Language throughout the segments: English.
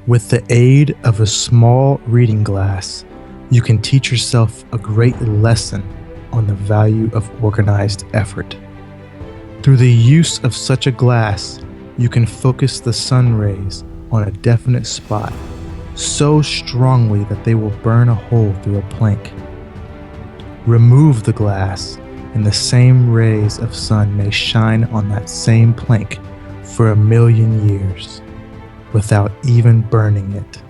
With the aid of a small reading glass, you can teach yourself a great lesson on the value of organized effort. Through the use of such a glass, you can focus the sun rays on a definite spot so strongly that they will burn a hole through a plank. Remove the glass, and the same rays of sun may shine on that same plank for 1,000,000 years without even burning it.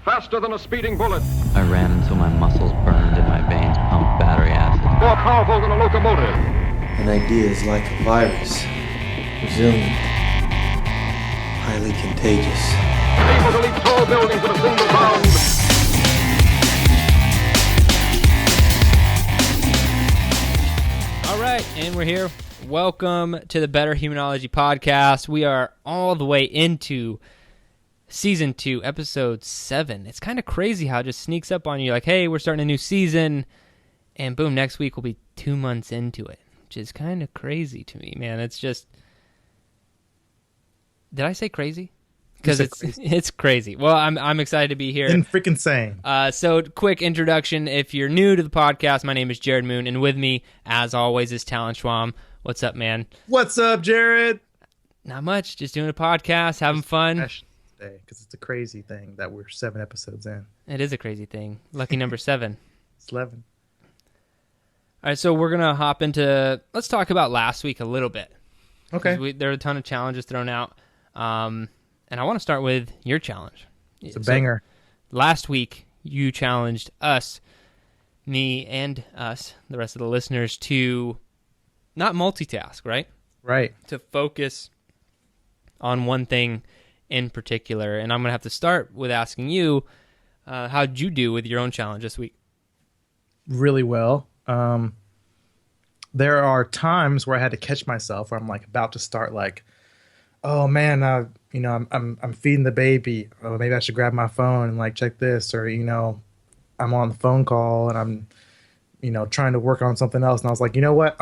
Faster than a speeding bullet. I ran until my muscles burned and my veins pumped battery acid. More powerful than a locomotive. An idea is like a virus. Resilient. Highly contagious. Able to leap tall buildings in a single bound. All right, and we're here. Welcome to the Better Humanology Podcast. We are all the way into Season 2, Episode 7. It's kind of crazy how it just sneaks up on you like, hey, we're starting a new season, and boom, next week we'll be 2 months into it, which is kind of crazy to me, man. It's just... Did I say crazy? Because it's crazy. Well, I'm excited to be here. And freaking saying. So, quick introduction. If you're new to the podcast, my name is Jared Moon, and with me, as always, is Talon Schwam. What's up, man? What's up, Jared? Not much. Just doing a podcast, having fun. Because it's a crazy thing that we're 7 episodes in. It is a crazy thing. Lucky number 7. It's 11. All right, so we're going to hop into... Let's talk about last week a little bit. Okay. There are a ton of challenges thrown out. And I want to start with your challenge. It's a banger. Last week, you challenged us, me and us, the rest of the listeners, to not multitask, right? Right. To focus on one thing in particular. And I'm going to have to start with asking you, how'd you do with your own challenge this week? Really well. There are times where I had to catch myself where I'm like about to start like, oh man, I'm feeding the baby. Oh, maybe I should grab my phone and like check this, or I'm on the phone call and I'm trying to work on something else. And I was like, you know what?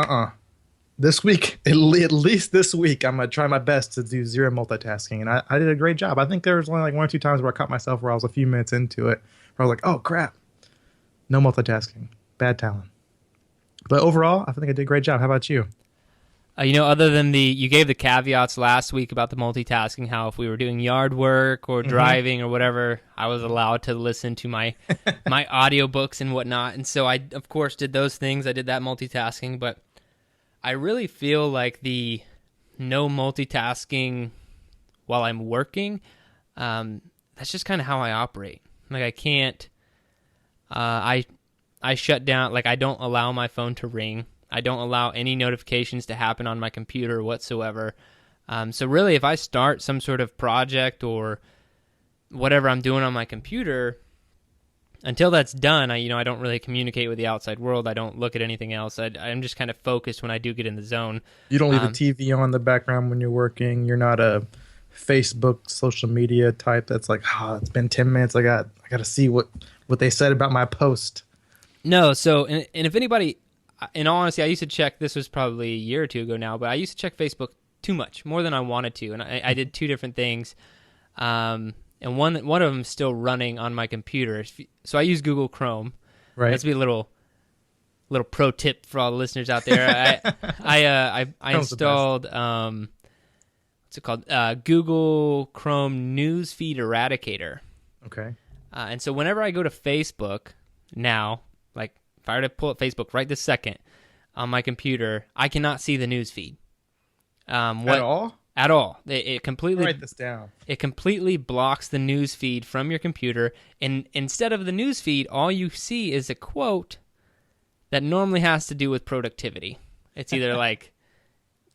This week, at least this week, I'm gonna try my best to do zero multitasking, and I did a great job. I think there was only like 1 or 2 times where I caught myself where I was a few minutes into it, where I was like, oh crap, no multitasking, bad talent. But overall, I think I did a great job. How about you? Other than you gave the caveats last week about the multitasking, how if we were doing yard work or driving or whatever, I was allowed to listen to my audiobooks and whatnot. And so I, of course, did those things. I did that multitasking, but I really feel like the no multitasking while I'm working, that's just kind of how I operate. Like I can't, I shut down, like I don't allow my phone to ring. I don't allow any notifications to happen on my computer whatsoever. So really, if I start some sort of project or whatever I'm doing on my computer, until that's done, I don't really communicate with the outside world. I don't look at anything else. I'm just kind of focused when I do get in the zone. You don't leave the TV on in the background when you're working. You're not a Facebook social media type that's like, it's been 10 minutes. I got to see what they said about my post. No. So, and if anybody... In all honesty, I used to check, this was probably a year or 2 ago now, but I used to check Facebook too much, more than I wanted to, and I did 2 different things, and one of them is still running on my computer. So I use Google Chrome. Right. That's be a little pro tip for all the listeners out there. I installed what's it called? Google Chrome Newsfeed Eradicator. Okay. And so whenever I go to Facebook now, like if I were to pull up Facebook right this second on my computer, I cannot see the news feed. At all? At all. It completely... Write this down. It completely blocks the news feed from your computer, and instead of the news feed, all you see is a quote that normally has to do with productivity. It's either like,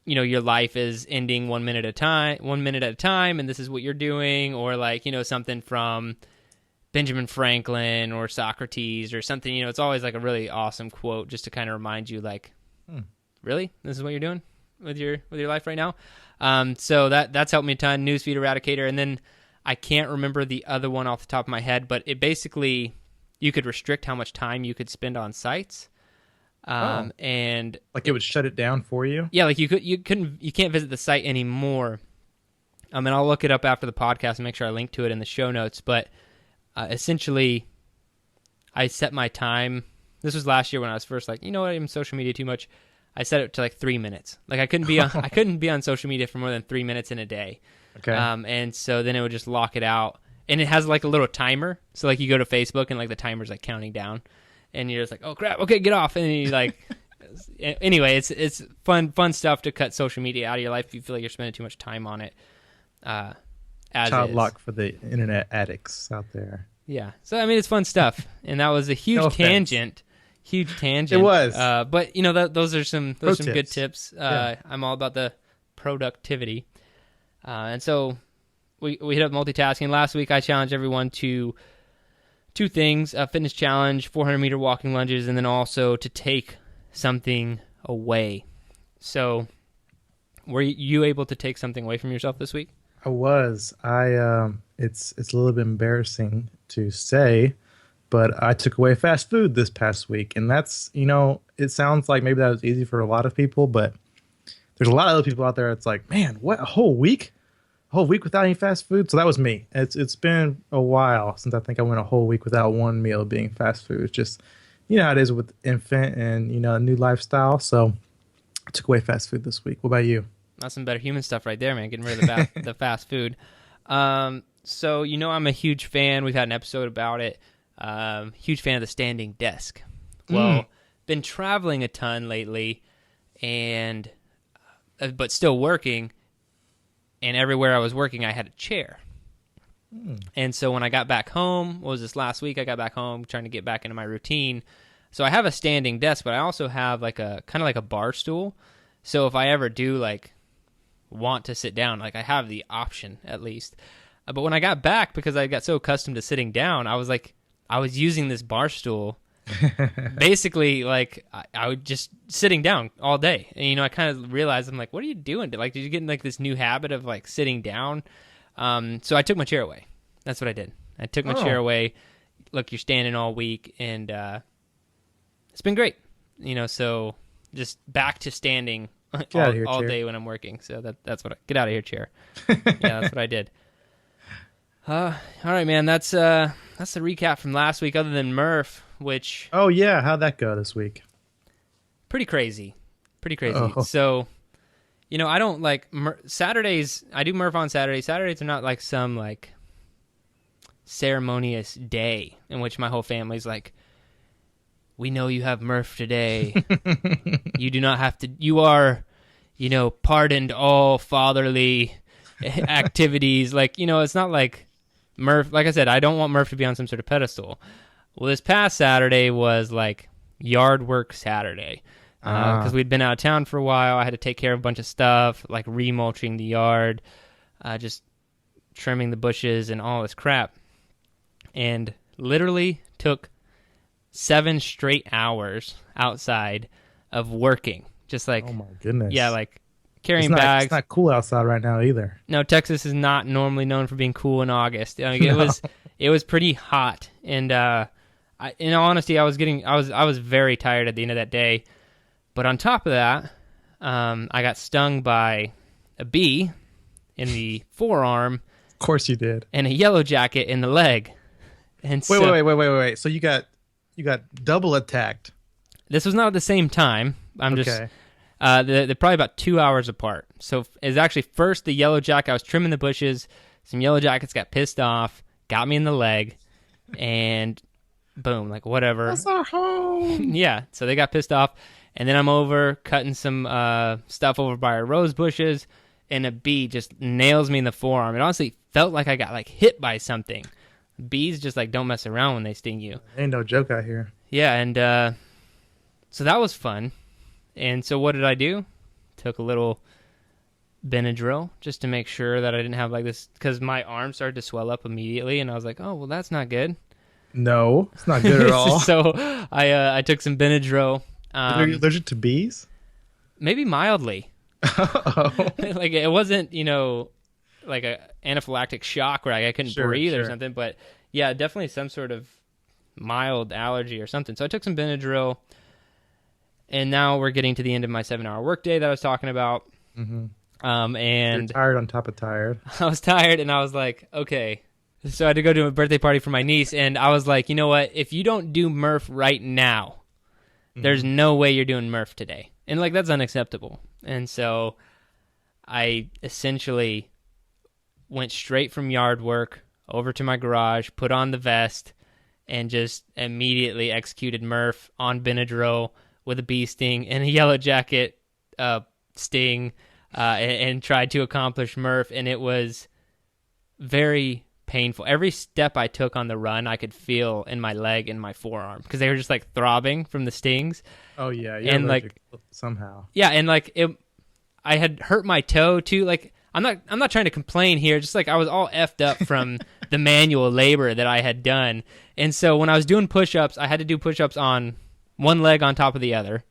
your life is ending 1 minute at a time, and this is what you're doing, or like, something from Benjamin Franklin or Socrates or something. It's always like a really awesome quote just to kind of remind you like, really? This is what you're doing with your life right now? So that's helped me a ton. Newsfeed Eradicator. And then I can't remember the other one off the top of my head, but it basically, you could restrict how much time you could spend on sites. And like it would shut it down for you. yeah, like you can't visit the site anymore. And I'll look it up after the podcast and make sure I link to it in the show notes. But essentially, I set my time. This was last year when I was first like, you know what, I'm social media too much. I set it to like 3 minutes. Like I couldn't be on social media for more than 3 minutes in a day. Okay. And so then it would just lock it out. And it has like a little timer. So like you go to Facebook and like the timer's like counting down. And you're just like, oh crap, okay, get off. And then you like, anyway, it's fun stuff to cut social media out of your life if you feel like you're spending too much time on it. Child lock for the internet addicts out there. Yeah. So, I mean, it's fun stuff. And that was a huge tangent. Huge tangent. It was. But, you know, those are some good tips. Yeah. I'm all about the productivity. And so we hit up multitasking. Last week, I challenged everyone to 2 things, a fitness challenge, 400-meter walking lunges, and then also to take something away. So were you able to take something away from yourself this week? I was. It's a little bit embarrassing to say, but I took away fast food this past week, and that's, you know, it sounds like maybe that was easy for a lot of people, but there's a lot of other people out there. It's like, man, what, a whole week without any fast food? So that was me. It's been a while since I think I went a whole week without one meal being fast food. It's just, you know how it is with infant and, you know, a new lifestyle. So I took away fast food this week. What about you? That's some better human stuff right there, man. Getting rid of the fast food. So, you know, I'm a huge fan. We've had an episode about it. Huge fan of the standing desk. Well, been traveling a ton lately, and but still working. And everywhere I was working, I had a chair. And so when I got back home, what was this last week? I got back home trying to get back into my routine. So I have a standing desk, but I also have like a kind of like a bar stool. So if I ever do like want to sit down, like I have the option at least. But when I got back, because I got so accustomed to sitting down, I was using this bar stool basically like I would just sitting down all day. And, you know, I kind of realized, I'm like, what are you doing? Did you get in like this new habit of like sitting down? So I took my chair away. That's what I did. I took my chair away. Look, you're standing all week, and it's been great. You know, so just back to standing all day when I'm working. So that's what get out of here, chair. Yeah, that's what I did. All right, man. That's the recap from last week. Other than Murph, which oh yeah, how'd that go this week? Pretty crazy. Oh. So, you know, I don't like Saturdays. I do Murph on Saturdays. Saturdays are not like some like ceremonious day in which my whole family's like, we know you have Murph today. You do not have to. You are, you know, pardoned all fatherly activities. Like, you know, it's not like Murph. Like I said, I don't want Murph to be on some sort of pedestal. Well, this past Saturday was like yard work Saturday because we'd been out of town for a while. I had to take care of a bunch of stuff, like remulching the yard, just trimming the bushes and all this crap. And literally took 7 straight hours outside of working. Just like, oh my goodness. Yeah, like carrying bags. It's not cool outside right now either. No, Texas is not normally known for being cool in August. I mean, it was pretty hot, and in all honesty, I was very tired at the end of that day. But on top of that, I got stung by a bee in the forearm. Of course you did. And a yellow jacket in the leg. And wait. So you got double attacked. This was not at the same time. They're probably about 2 hours apart. So it's actually first the yellow jacket. I was trimming the bushes. Some yellow jackets got pissed off, got me in the leg, and boom, like whatever. That's our home. Yeah, so they got pissed off. And then I'm over cutting some stuff over by our rose bushes, and a bee just nails me in the forearm. It honestly felt like I got like hit by something. Bees just like don't mess around when they sting you. Ain't no joke out here. Yeah, and so that was fun. And so what did I do? Took a little Benadryl just to make sure that I didn't have like this, because my arm started to swell up immediately, and I was like, oh, well, that's not good. No, it's not good at all. So I took some Benadryl. Are you allergic to bees? Maybe mildly. Like it wasn't, you know, like a anaphylactic shock where I couldn't breathe or something, but yeah, definitely some sort of mild allergy or something. So I took some Benadryl, And now we're getting to the end of my 7-hour workday that I was talking about. Mm-hmm. And You're tired on top of tired. I was tired, and I was like, okay. So I had to go to a birthday party for my niece, and I was like, you know what? If you don't do Murph right now, there's no way you're doing Murph today. And, like, that's unacceptable. And so I essentially went straight from yard work over to my garage, put on the vest, and just immediately executed Murph on Benadryl with a bee sting and a yellow jacket sting, and tried to accomplish Murph. And it was very painful. Every step I took on the run, I could feel in my leg and my forearm because they were just like throbbing from the stings. Oh yeah, and like somehow. Yeah, and like I had hurt my toe too. Like I'm not trying to complain here. Just like I was all effed up from the manual labor that I had done. And so when I was doing push-ups, I had to do push-ups on one leg on top of the other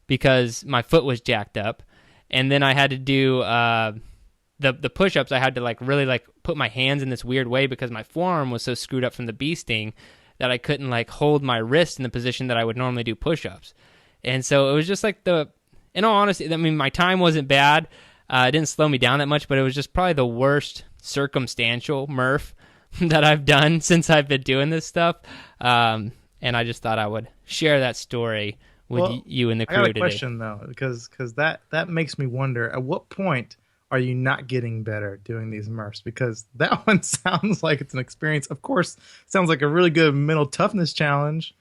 because my foot was jacked up. And then I had to do the push-ups. I had to like really like put my hands in this weird way because my forearm was so screwed up from the bee sting that I couldn't like hold my wrist in the position that I would normally do push-ups. And so it was just like in all honesty, I mean, my time wasn't bad. It didn't slow me down that much, but it was just probably the worst circumstantial Murph that I've done since I've been doing this stuff. And I just thought I would share that story with you and the crew today. I got a question though, because that makes me wonder, at what point are you not getting better doing these Murphs? Because that one sounds like it's an experience. Of course, sounds like a really good mental toughness challenge,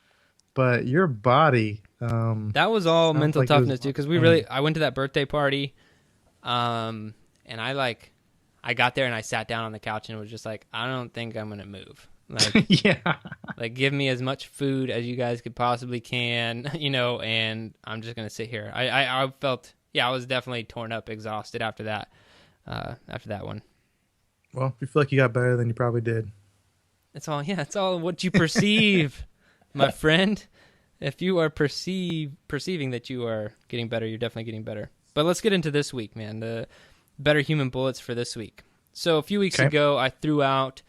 but your body... that was all mental toughness, dude, because I went to that birthday party, and I got there and I sat down on the couch and was just like, I don't think I'm going to move. Like, yeah. Like, give me as much food as you guys could possibly can, and I'm just going to sit here. I felt, I was definitely torn up, exhausted after that one. Well, if you feel like you got better, then you probably did. It's all what you perceive, my friend. If you are perceiving that you are getting better, you're definitely getting better. But let's get into this week, man. The Better Human Bullets for this week. So a few weeks ago, I threw out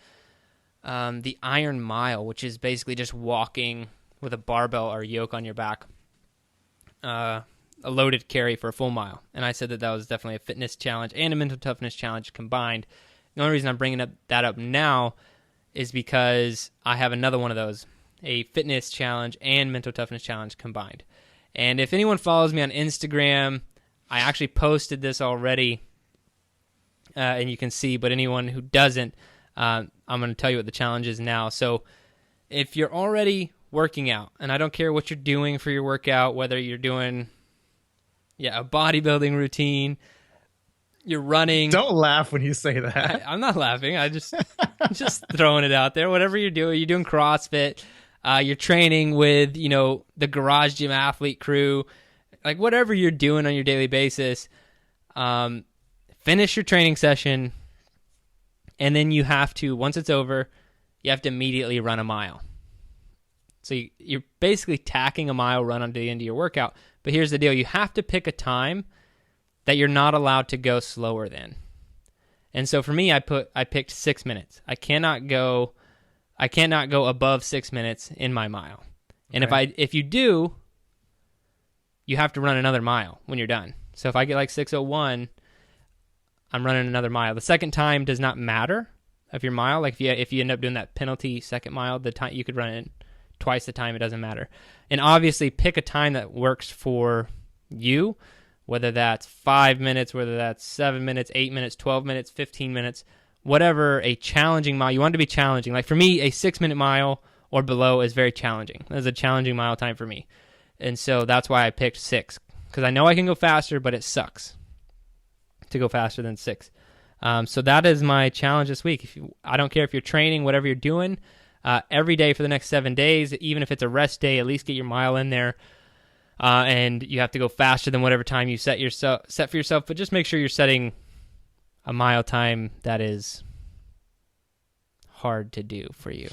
the Iron Mile, which is basically just walking with a barbell or yoke on your back, a loaded carry for a full mile. And I said that was definitely a fitness challenge and a mental toughness challenge combined. The only reason I'm bringing that up now is because I have another one of those, a fitness challenge and mental toughness challenge combined. And if anyone follows me on Instagram, I actually posted this already, and you can see, but anyone who doesn't, I'm going to tell you what the challenge is now. So if you're already working out, and I don't care what you're doing for your workout, whether you're doing a bodybuilding routine, you're running. Don't laugh when you say that. I'm not laughing. I just throwing it out there. Whatever you're doing CrossFit, you're training with, the garage gym athlete crew, like whatever you're doing on your daily basis, finish your training session, and then you have to, once it's over, you have to immediately run a mile. So you're basically tacking a mile run onto the end of your workout. But here's the deal. You have to pick a time that you're not allowed to go slower than. And so for me, I picked 6 minutes. I cannot go above 6 minutes in my mile. And if you do, you have to run another mile when you're done. So if I get like 6:01, I'm running another mile. The second time does not matter of your mile. Like if you end up doing that penalty second mile, the time you could run it twice the time, it doesn't matter. And obviously pick a time that works for you, whether that's 5 minutes, whether that's 7 minutes, 8 minutes, 12 minutes, 15 minutes, whatever, a challenging mile. You want it to be challenging. Like for me, a 6 minute mile or below is very challenging. That's a challenging mile time for me. And so that's why I picked 6, because I know I can go faster, but it sucks to go faster than 6. So that is my challenge this week. I don't care if you're training, whatever you're doing, every day for the next 7 days, even if it's a rest day, at least get your mile in there. And you have to go faster than whatever time you set for yourself, but just make sure you're setting a mile time that is hard to do for you.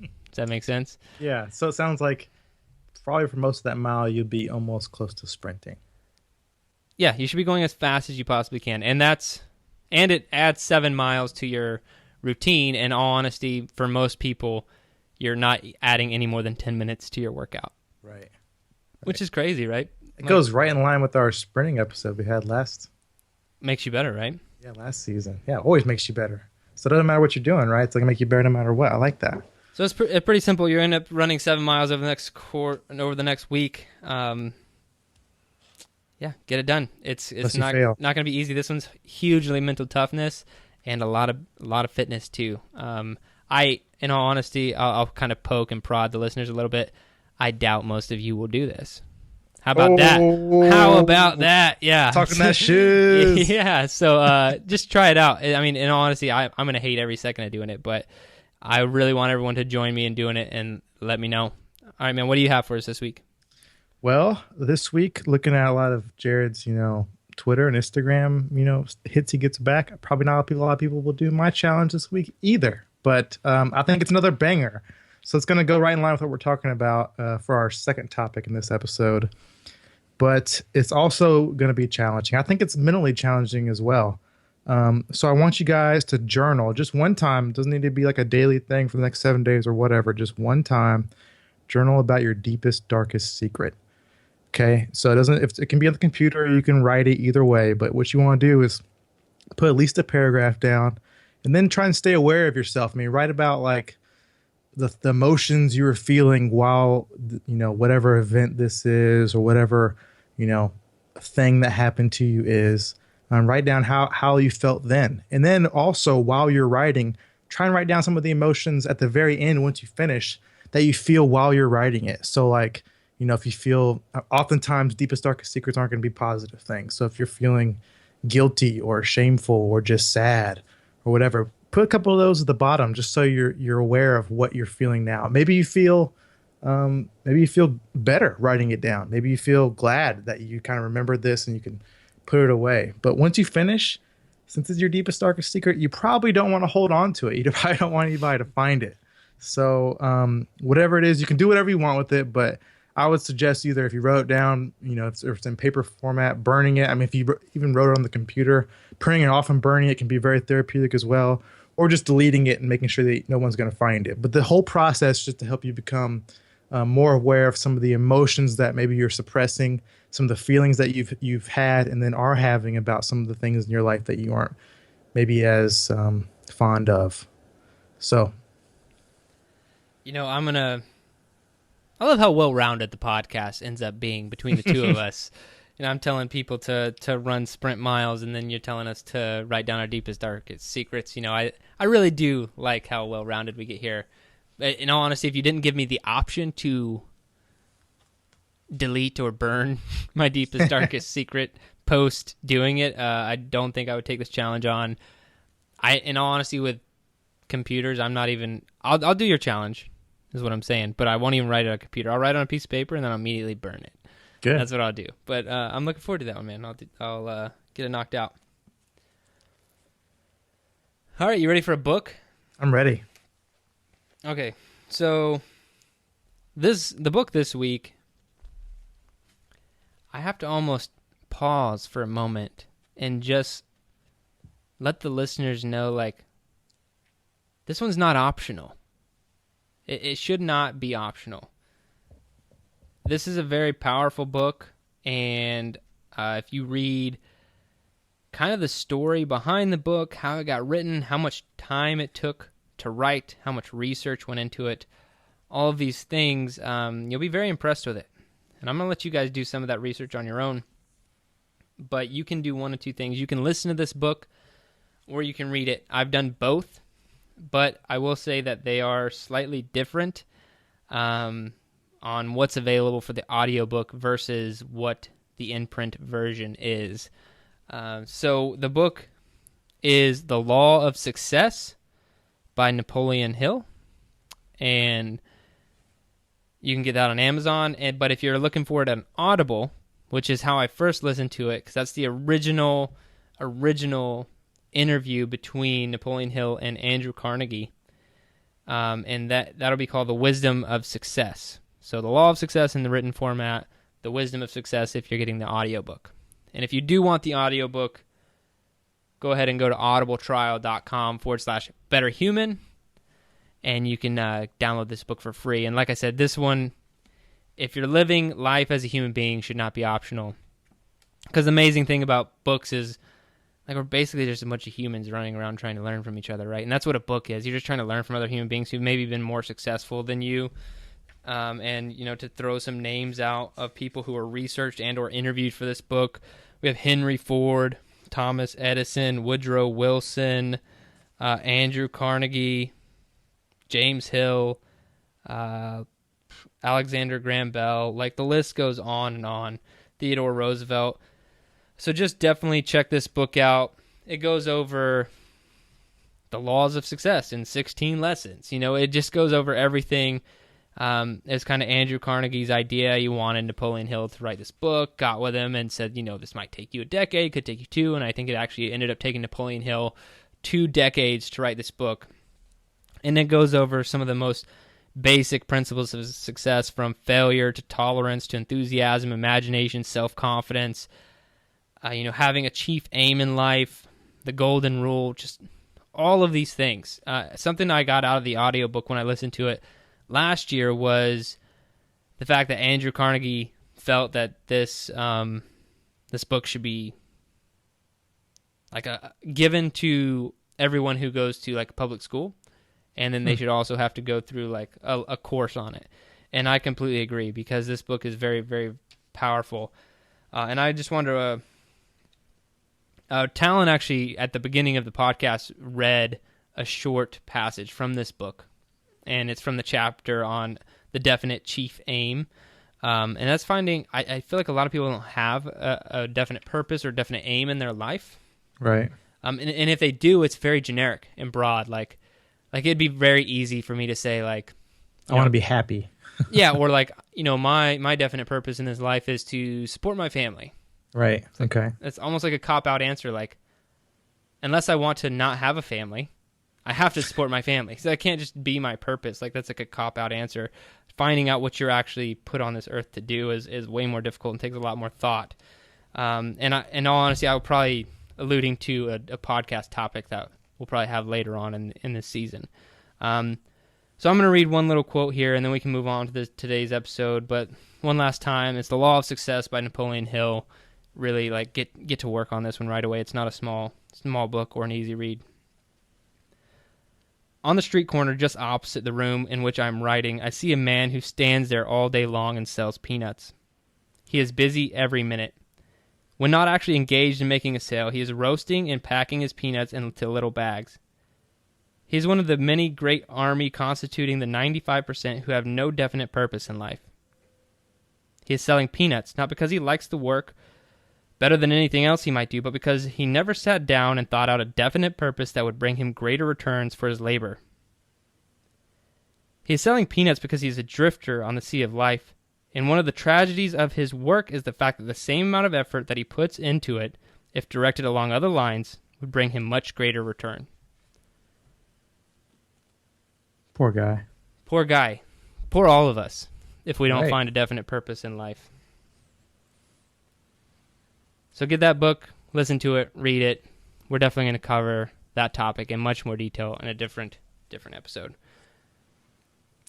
Does that make sense? Yeah. So it sounds like probably for most of that mile, you'll be almost close to sprinting. Yeah, you should be going as fast as you possibly can. And it adds 7 miles to your routine. In all honesty, for most people, you're not adding any more than 10 minutes to your workout. Right. Which is crazy, right? It goes right in line with our sprinting episode we had last better, right? season. Yeah, it always makes you better. So it doesn't matter what you're doing, right? It's going to make you better no matter what. I like that. So it's pretty simple. You end up running 7 miles over the next week. Yeah, get it done. It's not going to be easy. This one's hugely mental toughness and a lot of fitness too. In all honesty, I'll kind of poke and prod the listeners a little bit. I doubt most of you will do this. How about that? How about that? Yeah. Talking that shit. Yeah. So just try it out. I mean, in all honesty, I'm going to hate every second of doing it, but I really want everyone to join me in doing it and let me know. All right, man, what do you have for us this week? Well, this week, looking at a lot of Jared's, Twitter and Instagram, hits he gets back, probably not a lot of people will do my challenge this week either. But I think it's another banger. So it's going to go right in line with what we're talking about for our second topic in this episode. But it's also going to be challenging. I think it's mentally challenging as well. So I want you guys to journal just one time. It doesn't need to be like a daily thing for the next 7 days or whatever. Just one time, journal about your deepest, darkest secret. Okay, so it can be on the computer, or you can write it either way. But what you want to do is put at least a paragraph down, and then try and stay aware of yourself. I mean, write about like the emotions you were feeling while whatever event this is, or whatever thing that happened to you is. Write down how you felt then, and then also while you're writing, try and write down some of the emotions at the very end once you finish that you feel while you're writing it. So like, if you feel, oftentimes deepest, darkest secrets aren't going to be positive things. So if you're feeling guilty or shameful or just sad or whatever, put a couple of those at the bottom just so you're aware of what you're feeling now. Maybe you feel better writing it down. Maybe you feel glad that you kind of remembered this and you can put it away. But once you finish, since it's your deepest, darkest secret, you probably don't want to hold on to it. You probably don't want anybody to find it. So whatever it is, you can do whatever you want with it, but I would suggest either if you wrote it down, if it's in paper format, burning it. I mean, if you even wrote it on the computer, printing it off and burning it can be very therapeutic as well, or just deleting it and making sure that no one's going to find it. But the whole process is just to help you become more aware of some of the emotions that maybe you're suppressing, some of the feelings that you've had and then are having about some of the things in your life that you aren't maybe as fond of. So, I love how well-rounded the podcast ends up being between the two of us. I'm telling people to run sprint miles, and then you're telling us to write down our deepest, darkest secrets. I really do like how well-rounded we get here. In all honesty, if you didn't give me the option to delete or burn my deepest, darkest secret post doing it, I don't think I would take this challenge on. In all honesty, with computers, I'm not even... I'll do your challenge, is what I'm saying, but I won't even write it on a computer. I'll write it on a piece of paper, and then I'll immediately burn it. Good. That's what I'll do. But I'm looking forward to that one, man. I'll get it knocked out. All right, you ready for a book? I'm ready. Okay, so the book this week, I have to almost pause for a moment and just let the listeners know, like, this one's not optional. It should not be optional. This is a very powerful book, and if you read kind of the story behind the book, how it got written, how much time it took to write, how much research went into it, all of these things, you'll be very impressed with it. And I'm going to let you guys do some of that research on your own. But you can do one of two things. You can listen to this book, or you can read it. I've done both, but I will say that they are slightly different on what's available for the audiobook versus what the in-print version is. So the book is The Law of Success by Napoleon Hill, and you can get that on Amazon. But if you're looking for it on Audible, which is how I first listened to it, because that's the original interview between Napoleon Hill and Andrew Carnegie, and that'll be called The Wisdom of Success. So The Law of Success in the written format, The Wisdom of Success if you're getting the audiobook. And if you do want the audiobook, go ahead and go to audibletrial.com/betterhuman, and you can download this book for free. And like I said, this one if you're living life as a human being, should not be optional. Because the amazing thing about books is, like, we're basically just a bunch of humans running around trying to learn from each other, right? And that's what a book is. You're just trying to learn from other human beings who've maybe been more successful than you. And, you know, to throw some names out of people who were researched and or interviewed for this book, we have Henry Ford, Thomas Edison, Woodrow Wilson, Andrew Carnegie, James Hill, Alexander Graham Bell. Like, the list goes on and on. Theodore Roosevelt. So just definitely check this book out. It goes over the laws of success in 16 lessons. You know, it just goes over everything. It's kind of Andrew Carnegie's idea. He wanted Napoleon Hill to write this book, got with him and said, you know, this might take you a decade, could take you 2. And I think it actually ended up taking Napoleon Hill 2 decades to write this book. And it goes over some of the most basic principles of success, from failure to tolerance to enthusiasm, imagination, self-confidence, you know, having a chief aim in life, the golden rule, just all of these things. Something I got out of the audiobook when I listened to it last year was the fact that Andrew Carnegie felt that this book should be like given to everyone who goes to like a public school, and then they should also have to go through like a course on it. And I completely agree, because this book is very, very powerful. And I just wonder, Talon actually at the beginning of the podcast read a short passage from this book, and it's from the chapter on the definite chief aim. And that's finding, I feel like a lot of people don't have a definite purpose or definite aim in their life. Right. And if they do, it's very generic and broad. Like it'd be very easy for me to say, like, I want to be happy. yeah, or like, you know, my definite purpose in this life is to support my family. Right. Okay. It's almost like a cop-out answer. Like, unless I want to not have a family, I have to support my family. So that can't just be my purpose. Like, that's like a cop-out answer. Finding out what you're actually put on this earth to do is way more difficult and takes a lot more thought. And in all honesty, I would probably alluding to a podcast topic that we'll probably have later on in this season. So I'm going to read one little quote here, and then we can move on to today's episode. But one last time, it's The Law of Success by Napoleon Hill. Really, like, get to work on this one right away. It's not a small book or an easy read. On the street corner just opposite the room in which I am writing, I see a man who stands there all day long and sells peanuts. He is busy every minute. When not actually engaged in making a sale, he is roasting and packing his peanuts into little bags. He is one of the many great army constituting the 95% who have no definite purpose in life. He is selling peanuts, not because he likes the work better than anything else he might do, but because he never sat down and thought out a definite purpose that would bring him greater returns for his labor. He is selling peanuts because he is a drifter on the sea of life, and one of the tragedies of his work is the fact that the same amount of effort that he puts into it, if directed along other lines, would bring him much greater return. Poor guy. Poor guy. Poor all of us, if we don't Right. find a definite purpose in life. So get that book, listen to it, read it. We're definitely going to cover that topic in much more detail in a different episode.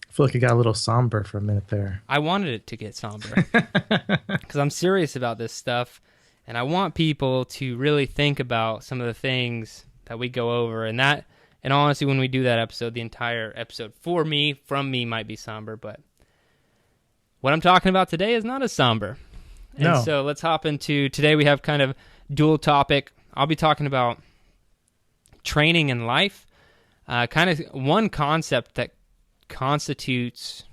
I feel like it got a little somber for a minute there. I wanted it to get somber because I'm serious about this stuff, and I want people to really think about some of the things that we go over. And that, and honestly, when we do that episode, the entire episode from me might be somber, but what I'm talking about today is not as somber. And No. so let's hop into, today we have kind of dual topic. I'll be talking about training in life, kind of one concept that constitutes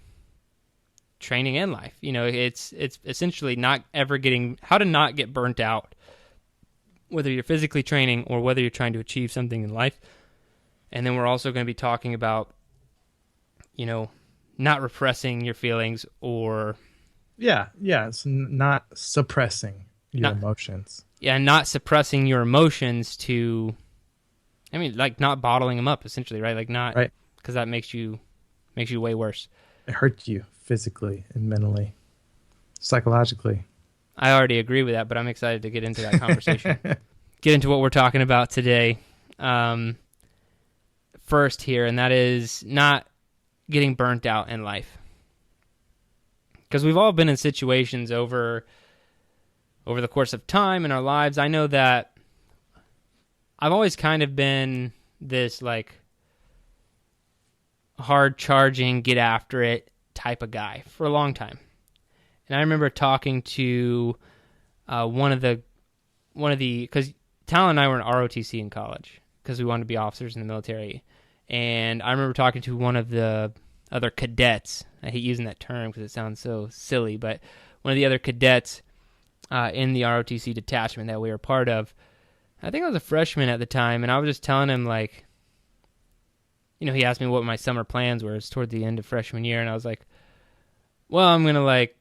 training in life. You know, it's essentially not ever how to not get burnt out, whether you're physically training or whether you're trying to achieve something in life. And then we're also going to be talking about, you know, not repressing your feelings or... Yeah. It's not suppressing your emotions. Yeah, not suppressing your emotions to... I mean, like, not bottling them up, essentially, right? Like, not... Right. Because that makes you way worse. It hurts you physically and mentally, psychologically. I already agree with that, but I'm excited to get into that conversation. Get into what we're talking about today. First here, and that is not getting burnt out in life. because we've all been in situations over the course of time in our lives. I know that I've always kind of been this like hard charging, get after it type of guy for a long time. And I remember talking to one of the, because Tal and I were in ROTC in college because we wanted to be officers in the military. And I remember talking to one of the other cadets. I hate using that term because it sounds so silly, but one of the other cadets in the ROTC detachment that we were part of. I think I was a freshman at the time, and I was just telling him, like, you know, he asked me what my summer plans were. It's toward the end of freshman year, and I was like, well, I'm going to, like,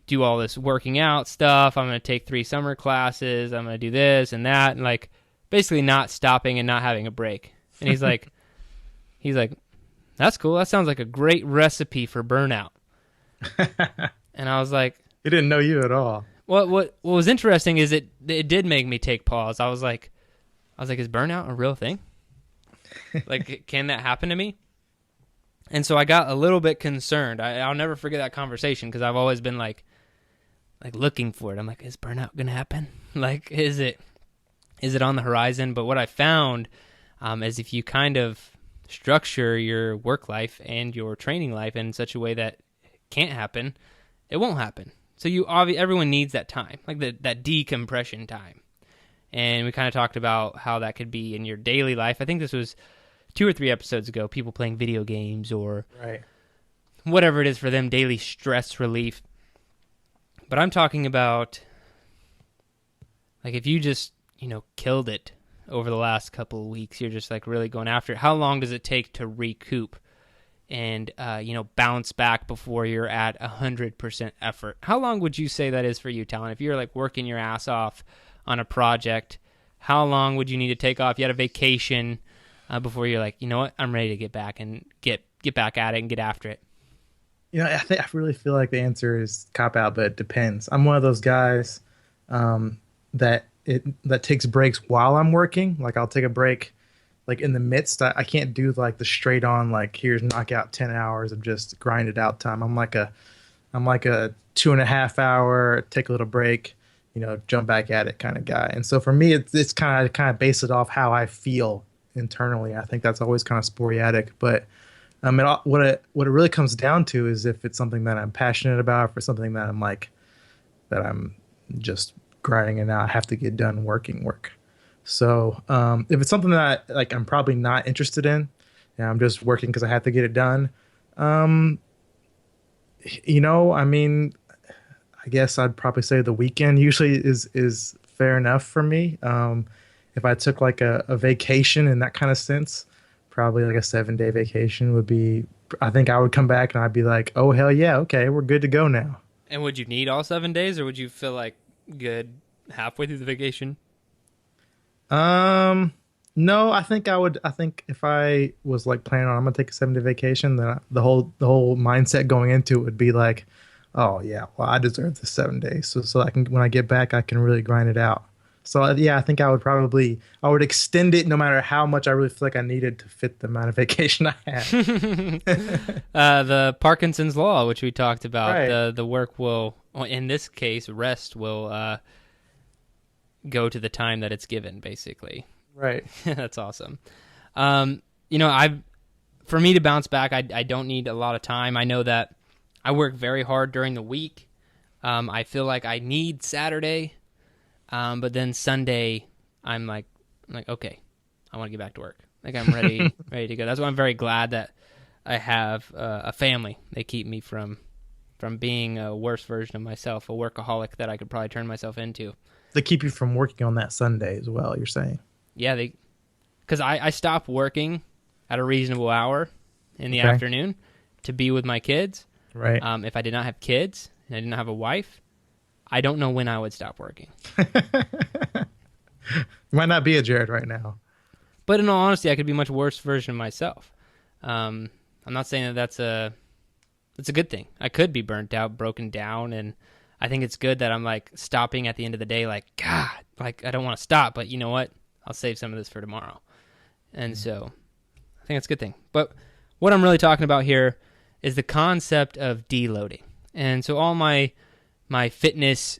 do all this working out stuff. I'm going to take 3 summer classes. I'm going to do this and that, and, like, basically not stopping and not having a break. And he's like, that's cool. That sounds like a great recipe for burnout. And I was like, He didn't know you at all. what was interesting is it did make me take pause. I was like, is burnout a real thing? Like, can that happen to me? And so I got a little bit concerned. I'll never forget that conversation because I've always been like looking for it. I'm like, is burnout gonna happen? Like, is it on the horizon? But what I found is if you kind of structure your work life and your training life in such a way that it can't happen, it won't happen. So everyone needs that time, like that decompression time. And we kind of talked about how that could be in your daily life. I think this was 2 or 3 episodes ago, people playing video games or whatever it is for them, daily stress relief. But I'm talking about, like, if you just, killed it over the last couple of weeks, you're just, like, really going after it. How long does it take to recoup and, bounce back before you're at 100% effort? How long would you say that is for you, Talon? If you're, like, working your ass off on a project, how long would you need to take off? You had a vacation before you're like, you know what, I'm ready to get back and get back at it and get after it. I really feel like the answer is cop out, but it depends. I'm one of those guys that takes breaks while I'm working. Like, I'll take a break like in the midst. I can't do like the straight on, like, here's knock out 10 hours of just grinded out time. I'm like a 2.5 hour, take a little break, jump back at it kind of guy. And so for me, it's kind of base it off how I feel internally. I think that's always kind of sporadic, but what it really comes down to is if it's something that I'm passionate about, or something that I'm just grinding it out, I have to get done work. So if it's something that like I'm probably not interested in, and I'm just working because I have to get it done, I guess I'd probably say the weekend usually is fair enough for me. If I took like a vacation in that kind of sense, probably like a 7-day vacation would be, I think I would come back and I'd be like, oh, hell yeah, okay, we're good to go now. And would you need all 7 days, or would you feel like good halfway through the vacation? No, I think if I was like planning on I'm gonna take a 7-day vacation, then the whole mindset going into it would be like, oh yeah, well, I deserve the 7 days, so I can, when I get back, I can really grind it out. So yeah, I think I would extend it no matter how much I really feel like I needed to fit the amount of vacation I had. The Parkinson's law, which we talked about, right. The work will, in this case, rest will go to the time that it's given, basically. Right. That's awesome. For me to bounce back, I don't need a lot of time. I know that I work very hard during the week. I feel like I need Saturday. But then Sunday, I'm like, okay, I want to get back to work. Like, I'm ready to go. That's why I'm very glad that I have a family. They keep me from being a worse version of myself, a workaholic that I could probably turn myself into. They keep you from working on that Sunday as well, you're saying? Yeah, because I stop working at a reasonable hour in the afternoon to be with my kids. Right. If I did not have kids and I didn't have a wife, I don't know when I would stop working. Might not be a Jared right now. But in all honesty, I could be a much worse version of myself. I'm not saying that's a good thing. I could be burnt out, broken down, and I think it's good that I'm like stopping at the end of the day, like, God, like I don't want to stop, but you know what? I'll save some of this for tomorrow. And so I think that's a good thing. But what I'm really talking about here is the concept of deloading. And so all my fitness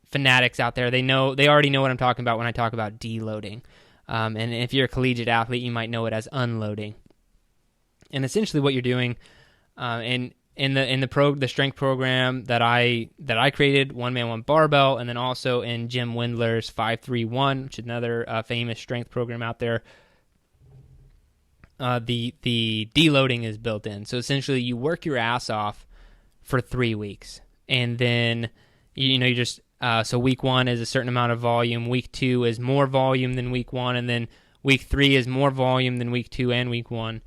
fanatics out there, they already know what I'm talking about when I talk about deloading. And if you're a collegiate athlete, you might know it as unloading. And essentially, what you're doing, in the strength program that I created, 1-man 1 barbell, and then also in Jim Wendler's 5-3-1, which is another famous strength program out there. The deloading is built in. So essentially, you work your ass off for 3 weeks, and then you just so week 1 is a certain amount of volume, week 2 is more volume than week 1, and then week 3 is more volume than week 2 and week 1,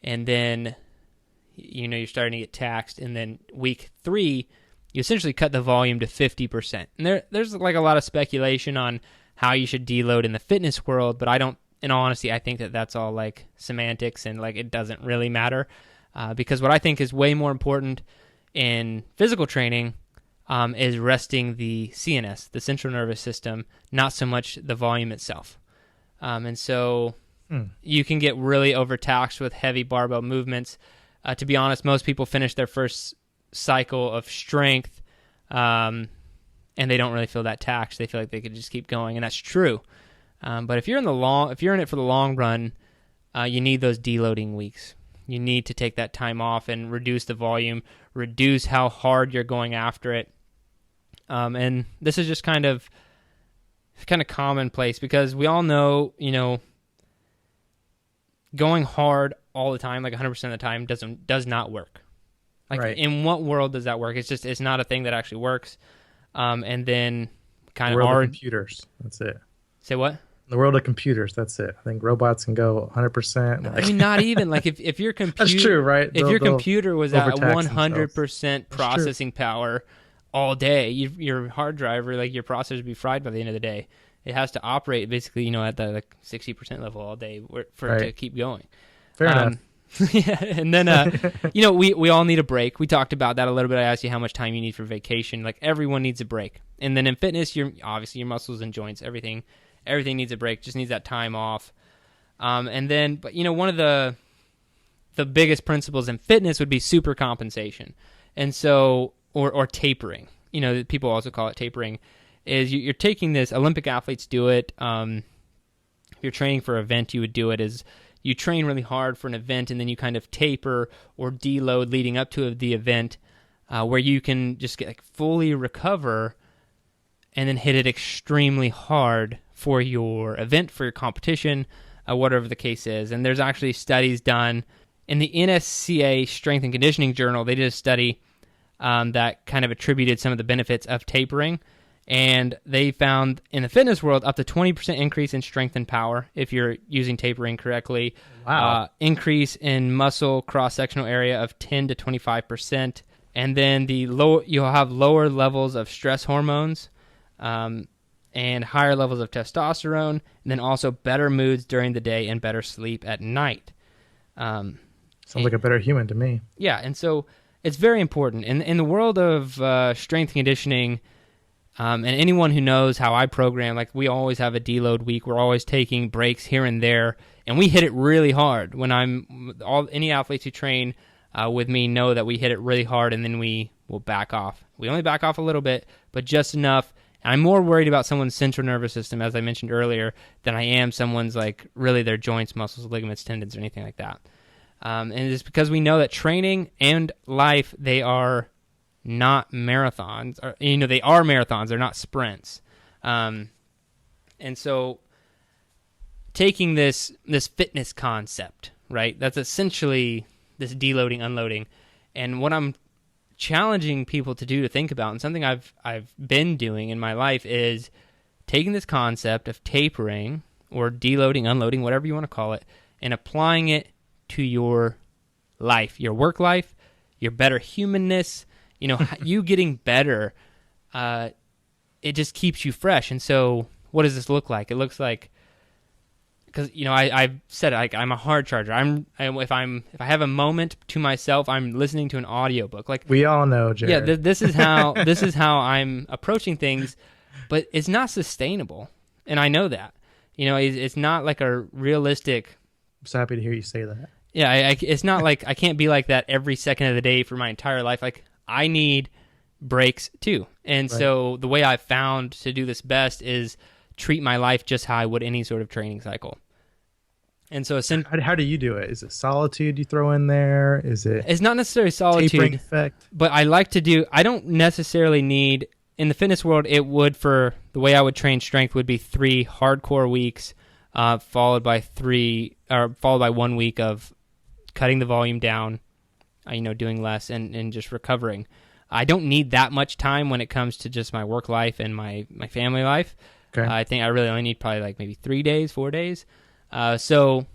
and then you're starting to get taxed, and then week 3 you essentially cut the volume to 50%. And there's like a lot of speculation on how you should deload in the fitness world, but in all honesty, I think that that's all like semantics, and like it doesn't really matter, because what I think is way more important in physical training is resting the CNS, the central nervous system, not so much the volume itself. And so you can get really overtaxed with heavy barbell movements. To be honest, most people finish their first cycle of strength, and they don't really feel that taxed. They feel like they could just keep going, and that's true. But if you're in it for the long run, you need those deloading weeks. You need to take that time off and reduce the volume, reduce how hard you're going after it. And this is just kind of commonplace, because we all know, going hard all the time, like 100% of the time, does not work. Like, right. In what world does that work? It's not a thing that actually works. And then kind of hard computers. That's it. Say what? The world of computers, that's it. I think robots can go 100%. I mean, not even. Like, if your computer... That's true, right? If your computer was at 100% processing power all day, your hard drive, or like your processor, would be fried by the end of the day. It has to operate basically, at the 60% level all day for it to keep going. Fair enough. Yeah, and then, we all need a break. We talked about that a little bit. I asked you how much time you need for vacation. Like, everyone needs a break. And then in fitness, obviously your muscles and joints, everything needs a break, just needs that time off. And then, but one of the biggest principles in fitness would be super compensation. And so, or tapering, people also call it tapering, is you're taking this, Olympic athletes do it. If you're training for an event, you would do it as you train really hard for an event, and then you kind of taper or deload leading up to the event, where you can just get fully recover and then hit it extremely hard for your event, for your competition, whatever the case is. And there's actually studies done in the NSCA Strength and Conditioning Journal. They did a study that kind of attributed some of the benefits of tapering. And they found in the fitness world up to 20% increase in strength and power if you're using tapering correctly. Wow. Increase in muscle cross-sectional area of 10 to 25%. And then you'll have lower levels of stress hormones, and higher levels of testosterone, and then also better moods during the day and better sleep at night. Sounds like a better human to me. Yeah, and so it's very important. In the world of strength and conditioning, and anyone who knows how I program, like, we always have a deload week. We're always taking breaks here and there, and we hit it really hard. When any athletes who train with me know that we hit it really hard, and then we will back off. We only back off a little bit, but just enough. And I'm more worried about someone's central nervous system, as I mentioned earlier, than I am someone's, like, really their joints, muscles, ligaments, tendons, or anything like that. And it's because we know that training and life, they are not marathons. Or, they are marathons. They're not sprints. And so taking this fitness concept, right, that's essentially this deloading, unloading. And what I'm challenging people to do, to think about, and something I've been doing in my life, is taking this concept of tapering or deloading, unloading, whatever you want to call it, and applying it to your life, your work life, your better humanness, you getting better. It just keeps you fresh. And so what does this look like? It looks like, because I've said it, like, I'm a hard charger. If I have a moment to myself, I'm listening to an audiobook. Like, we all know, Jared. Yeah, this is how I'm approaching things, but it's not sustainable, and I know that. It's not like a realistic. I'm so happy to hear you say that. Yeah, it's not like I can't be like that every second of the day for my entire life. Like, I need breaks too. And so the way I've found to do this best is treat my life just how I would any sort of training cycle. And so how do you do it? Is it solitude you throw in there? Is it it's not necessarily solitude, tapering effect? but I like to do, I don't necessarily need, in the fitness world, it would, for the way I would train strength would be 3 hardcore weeks, followed by 1 week of cutting the volume down, doing less and just recovering. I don't need that much time when it comes to just my work life and my family life. Okay. I think I really only need probably like maybe 3 days, 4 days. So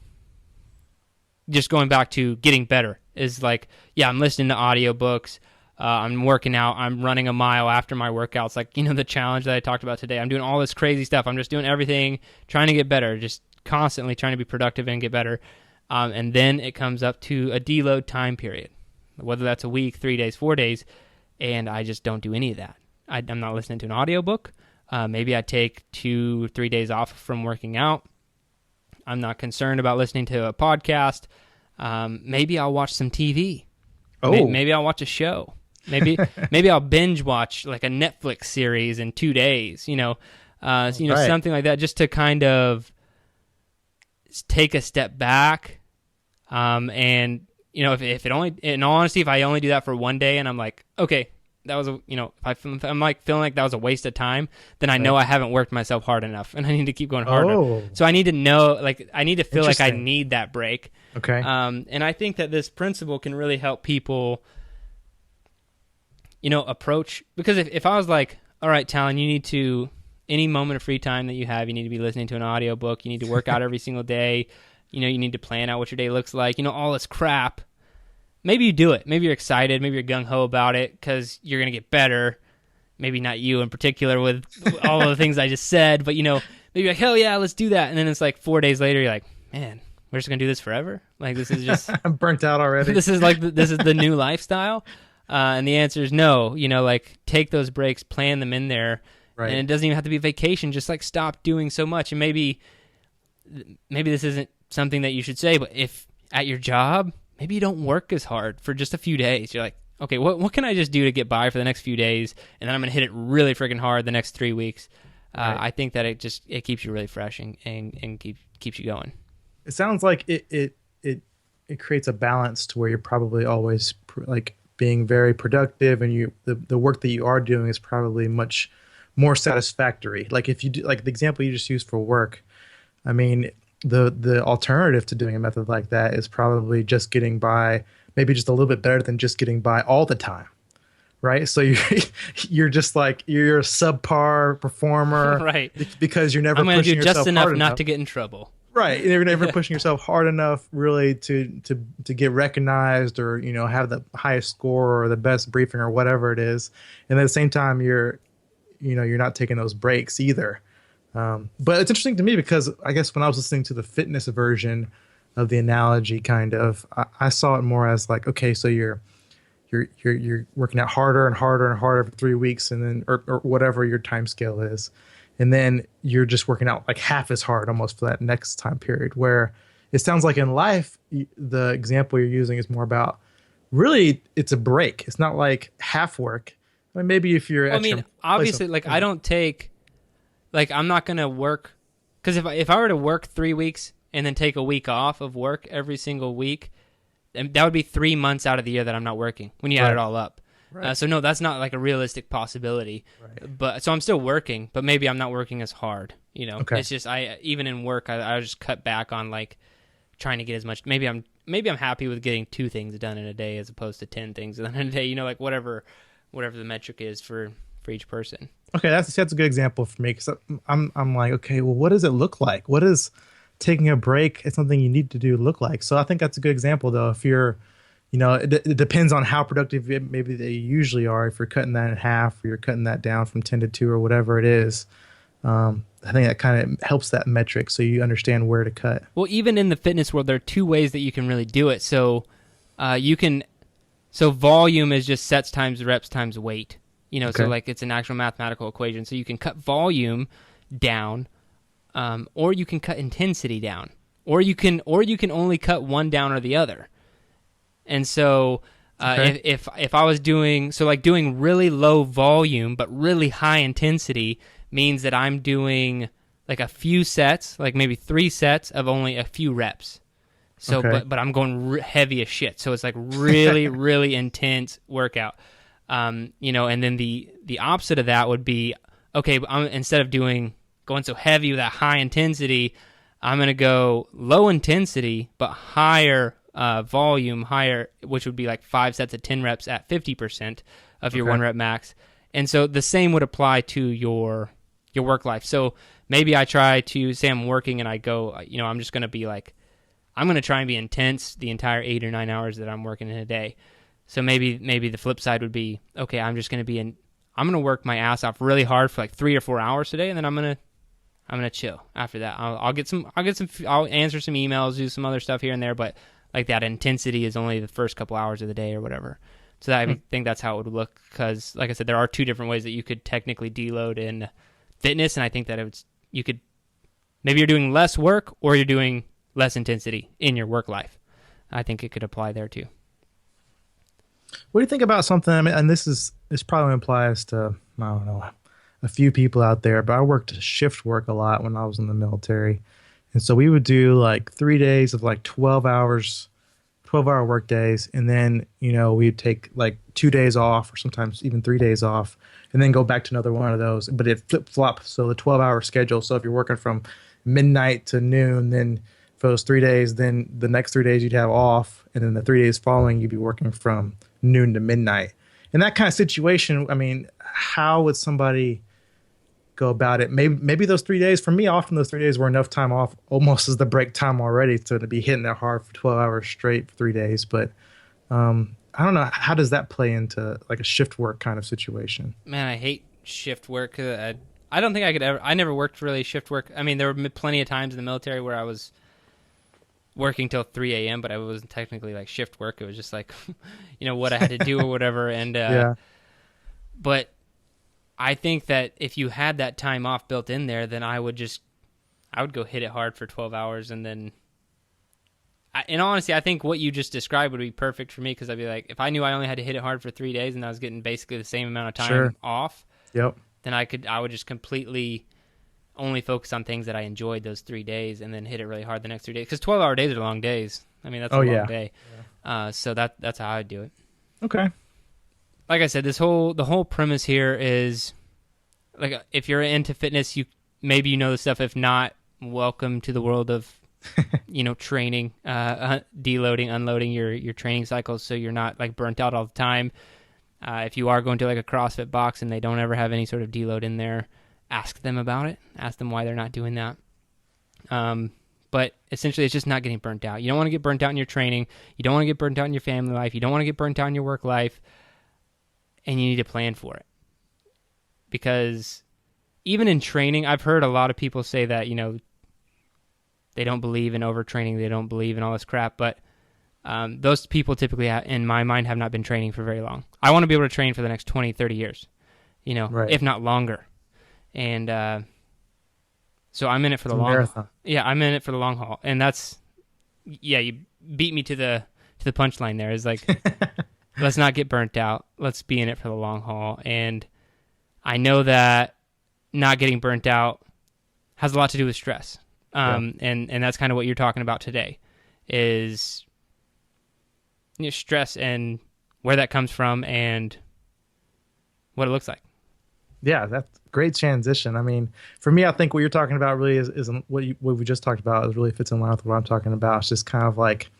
just going back to getting better is like, yeah, I'm listening to audiobooks. I'm working out. I'm running a mile after my workouts. Like, the challenge that I talked about today. I'm doing all this crazy stuff. I'm just doing everything, trying to get better, just constantly trying to be productive and get better. And then it comes up to a deload time period, whether that's a week, 3 days, 4 days, and I just don't do any of that. I'm not listening to an audiobook. Maybe I take 2-3 days off from working out. I'm not concerned about listening to a podcast. Maybe I'll watch some TV. Oh. Maybe I'll watch a show. Maybe I'll binge watch like a Netflix series in 2 days, something like that, just to kind of take a step back. And if it only, in all honesty, if I only do that for 1 day and I'm like, okay, that was if I'm like feeling like that was a waste of time, then I know I haven't worked myself hard enough and I need to keep going harder. Oh. So I need to know, like, I need to feel like I need that break. Okay. And I think that this principle can really help people, approach, because if I was like, all right, Talon, you need to, any moment of free time that you have, you need to be listening to an audiobook, you need to work out every single day, you need to plan out what your day looks like, all this crap. Maybe you do it. Maybe you're excited. Maybe you're gung-ho about it because you're going to get better. Maybe not you in particular with all of the things I just said, but, maybe you're like, hell yeah, let's do that. And then it's like 4 days later, you're like, man, we're just going to do this forever? Like, this is just... I'm burnt out already. This is the new lifestyle? And the answer is no. Like, take those breaks, plan them in there. Right. And it doesn't even have to be vacation. Just, like, stop doing so much. And maybe this isn't something that you should say, but if at your job... maybe you don't work as hard for just a few days. You're like, okay, what can I just do to get by for the next few days? And then I'm going to hit it really freaking hard the next 3 weeks. Right. I think that it keeps you really fresh and keeps you going. It sounds like it creates a balance to where you're probably always like being very productive, and the work that you are doing is probably much more satisfactory. Like if you do, like the example you just used for work, I mean, the alternative to doing a method like that is probably just getting by, maybe just a little bit better than just getting by all the time, right? So you're just like, you're a subpar performer, right? Because you're never I'm going to pushing do yourself just enough hard not to get in trouble. Right, you're never pushing yourself hard enough really to get recognized or have the highest score or the best briefing or whatever it is, and at the same time you're not taking those breaks either. But it's interesting to me because I guess when I was listening to the fitness version of the analogy, kind of, I saw it more as like, okay, so you're working out harder and harder and harder for 3 weeks, and then or whatever your time scale is, and then you're just working out like half as hard almost for that next time period. Where it sounds like in life, the example you're using is more about really it's a break. It's not like half work. I mean, maybe if you're, obviously, like I don't take. Like, I'm not going to work, because if I were to work 3 weeks and then take a week off of work every single week, that would be 3 months out of the year that I'm not working when you add it all up. Right. So, no, that's not like a realistic possibility. Right. But so I'm still working, but maybe I'm not working as hard. Okay. It's just even in work, I just cut back on like trying to get as much. Maybe I'm happy with getting 2 things done in a day as opposed to 10 things done in a day. Like whatever the metric is for each person. Okay, that's a good example for me, because I'm like, okay, well, what does it look like? What does taking a break is something you need to do look like? So I think that's a good example, though. If you're, it depends on how productive maybe they usually are. If you're cutting that in half, or you're cutting that down from 10 to 2 or whatever it is, I think that kind of helps that metric so you understand where to cut. Well, even in the fitness world, there are 2 ways that you can really do it. So so volume is just sets times reps times weight. Okay. So like it's an actual mathematical equation. So you can cut volume down, or you can cut intensity down. or you can only cut one down or the other. And so if I was doing really low volume but really high intensity means that I'm doing like a few sets, like maybe 3 sets of only a few reps. So, but I'm going heavy as shit. So it's like really, really intense workout. And then the opposite of that would be, okay, instead of going so heavy with that high intensity, I'm going to go low intensity, but higher volume, which would be like 5 sets of 10 reps at 50% of your 1 rep max. And so the same would apply to your work life. So maybe I try to say I'm working and I go, I'm just going to be like, I'm going to try and be intense the entire 8 or 9 hours that I'm working in a day. So maybe the flip side would be, okay, I'm just going to be I'm going to work my ass off really hard for like 3 or 4 hours today, and then I'm going to chill after that. I'll answer some emails, do some other stuff here and there, but like that intensity is only the first couple hours of the day or whatever. So I think that's how it would look, because like I said, there are 2 different ways that you could technically deload in fitness, and I think that maybe you're doing less work or you're doing less intensity in your work life. I think it could apply there too. What do you think about something? I mean, and this probably applies to, I don't know, a few people out there, but I worked shift work a lot when I was in the military. And so we would do like 3 days of like 12-hour work days. And then, we'd take like 2 days off, or sometimes even 3 days off, and then go back to another one of those. But it flip-flop. So the 12-hour schedule. So if you're working from midnight to noon, then for those 3 days, then the next 3 days you'd have off, and then the 3 days following you'd be working from noon to midnight. In that kind of situation, I mean, how would somebody go about it? Maybe those 3 days, for me, often those 3 days were enough time off, almost as the break time already, to be hitting that hard for 12 hours straight for 3 days. But I don't know, how does that play into like a shift work kind of situation? Man, I hate shift work. I don't think I never worked really shift work. I mean, there were plenty of times in the military where I was working till 3 a.m., but it wasn't technically like shift work. It was just like, what I had to do or whatever. And but I think that if you had that time off built in there, then I would go hit it hard for 12 hours. And then, in honesty, I think what you just described would be perfect for me, because I'd be like, if I knew I only had to hit it hard for 3 days and I was getting basically the same amount of time off, then I would just completely only focus on things that I enjoyed those 3 days, and then hit it really hard the next 3 days. Because 12-hour days are long days. I mean, that's a long day. Yeah. So that's how I'd do it. Okay. Like I said, the whole premise here is, like, if you're into fitness, maybe the stuff. If not, welcome to the world of training, deloading, unloading your training cycles, so you're not like burnt out all the time. If you are going to like a CrossFit box and they don't ever have any sort of deload in there, ask them about it. Ask them why they're not doing that. But essentially, it's just not getting burnt out. You don't want to get burnt out in your training. You don't want to get burnt out in your family life. You don't want to get burnt out in your work life. And you need to plan for it. Because even in training, I've heard a lot of people say that, they don't believe in overtraining. They don't believe in all this crap. But those people typically, in my mind, have not been training for very long. I want to be able to train for the next 20, 30 years, if not longer. And so I'm in it for the long haul. Yeah, I'm in it for the long haul. And that's, you beat me to the punchline there. Is like, let's not get burnt out. Let's be in it for the long haul. And I know that not getting burnt out has a lot to do with stress. And that's kind of what you're talking about today, is stress and where that comes from and what it looks like. Yeah, that's a great transition. I mean, for me, I think what you're talking about really is what we just talked about is really fits in line with what I'm talking about. It's just kind of like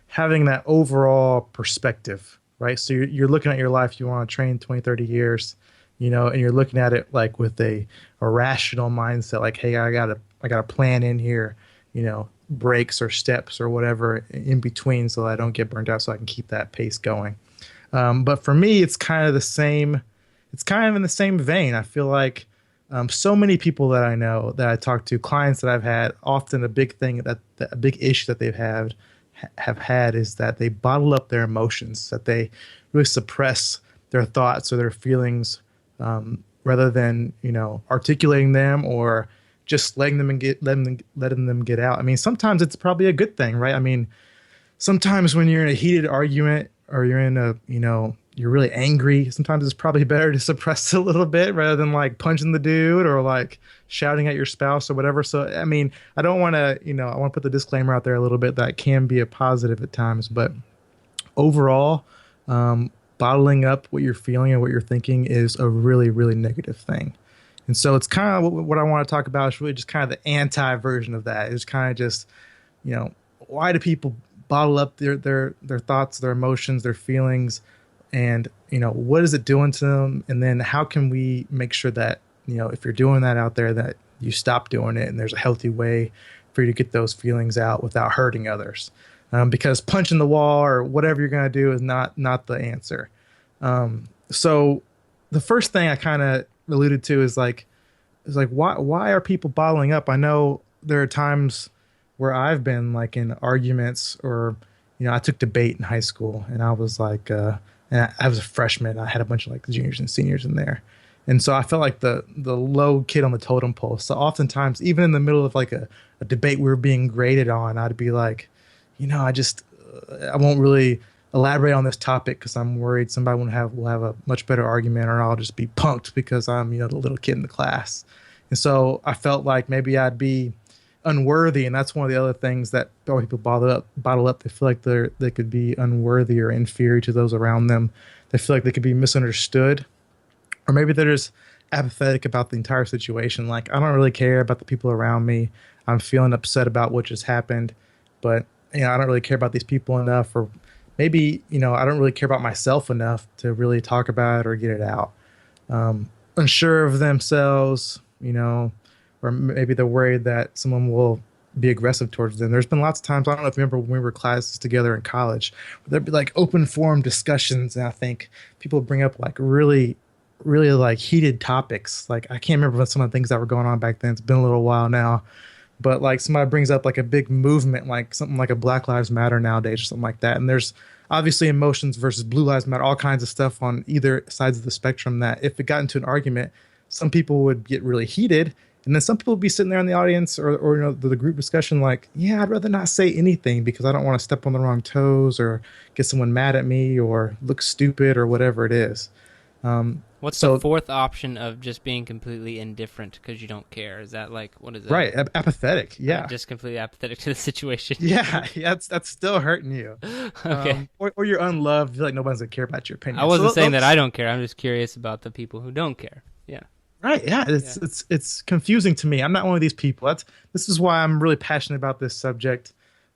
having that overall perspective, right? So you're looking at your life, you want to train 20, 30 years, and you're looking at it like with a rational mindset, like, hey, I got a plan in here, breaks or steps or whatever in between, so that I don't get burnt out, so I can keep that pace going. But for me, it's kind of the same. It's kind of in the same vein. I feel like so many people that I know, that I talk to, clients that I've had, often a big thing a big issue that they've have had is that they bottle up their emotions, that they really suppress their thoughts or their feelings rather than articulating them or just letting them get out. I mean, sometimes it's probably a good thing, right? I mean, sometimes when you're in a heated argument or you're in a, you're really angry, sometimes it's probably better to suppress it a little bit rather than like punching the dude or like shouting at your spouse or whatever. So, I mean, I don't want to, I want to put the disclaimer out there a little bit that can be a positive at times, but overall, bottling up what you're feeling and what you're thinking is a really, really negative thing. And so it's kind of what I want to talk about is really just kind of the anti-version of that. It's kind of just, why do people bottle up their thoughts, their emotions, their feelings, and, what is it doing to them? And then how can we make sure that, if you're doing that out there, that you stop doing it and there's a healthy way for you to get those feelings out without hurting others. Because punching the wall or whatever you're going to do is not the answer. So the first thing I kind of alluded to is why are people bottling up? I know there are times where I've been like in arguments or, I took debate in high school and I was like, and I was a freshman. I had a bunch of like juniors and seniors in there. And so I felt like the low kid on the totem pole. So oftentimes, even in the middle of like a debate we were being graded on, I'd be like, I won't really elaborate on this topic because I'm worried somebody will have a much better argument, or I'll just be punked because I'm, the little kid in the class. And so I felt like maybe I'd be unworthy, and that's one of the other things that people bottle up. They feel like they could be unworthy or inferior to those around them. They feel like they could be misunderstood, or maybe they're just apathetic about the entire situation. Like, I don't really care about the people around me. I'm feeling upset about what just happened, but I don't really care about these people enough, or maybe, I don't really care about myself enough to really talk about it or get it out. Unsure of themselves, or maybe they're worried that someone will be aggressive towards them. There's been lots of times, I don't know if you remember when we were classes together in college, there'd be like open forum discussions, and I think people bring up like really, really like heated topics. Like, I can't remember some of the things that were going on back then. It's been a little while now. But like somebody brings up like a big movement, like something like a Black Lives Matter nowadays or something like that. And there's obviously emotions versus Blue Lives Matter, all kinds of stuff on either sides of the spectrum that if it got into an argument, some people would get really heated. And then some people would be sitting there in the audience or the group discussion like, yeah, I'd rather not say anything because I don't want to step on the wrong toes or get someone mad at me or look stupid or whatever it is. What's the fourth option of just being completely indifferent because you don't care? Is that like, what is it? Right, apathetic, yeah. Just completely apathetic to the situation. Yeah, that's still hurting you. Okay. Or you're unloved, like nobody's going to care about your opinion. I wasn't saying that I don't care. I'm just curious about the people who don't care. Yeah. Right, yeah, it's confusing to me. I'm not one of these people. This is why I'm really passionate about this subject.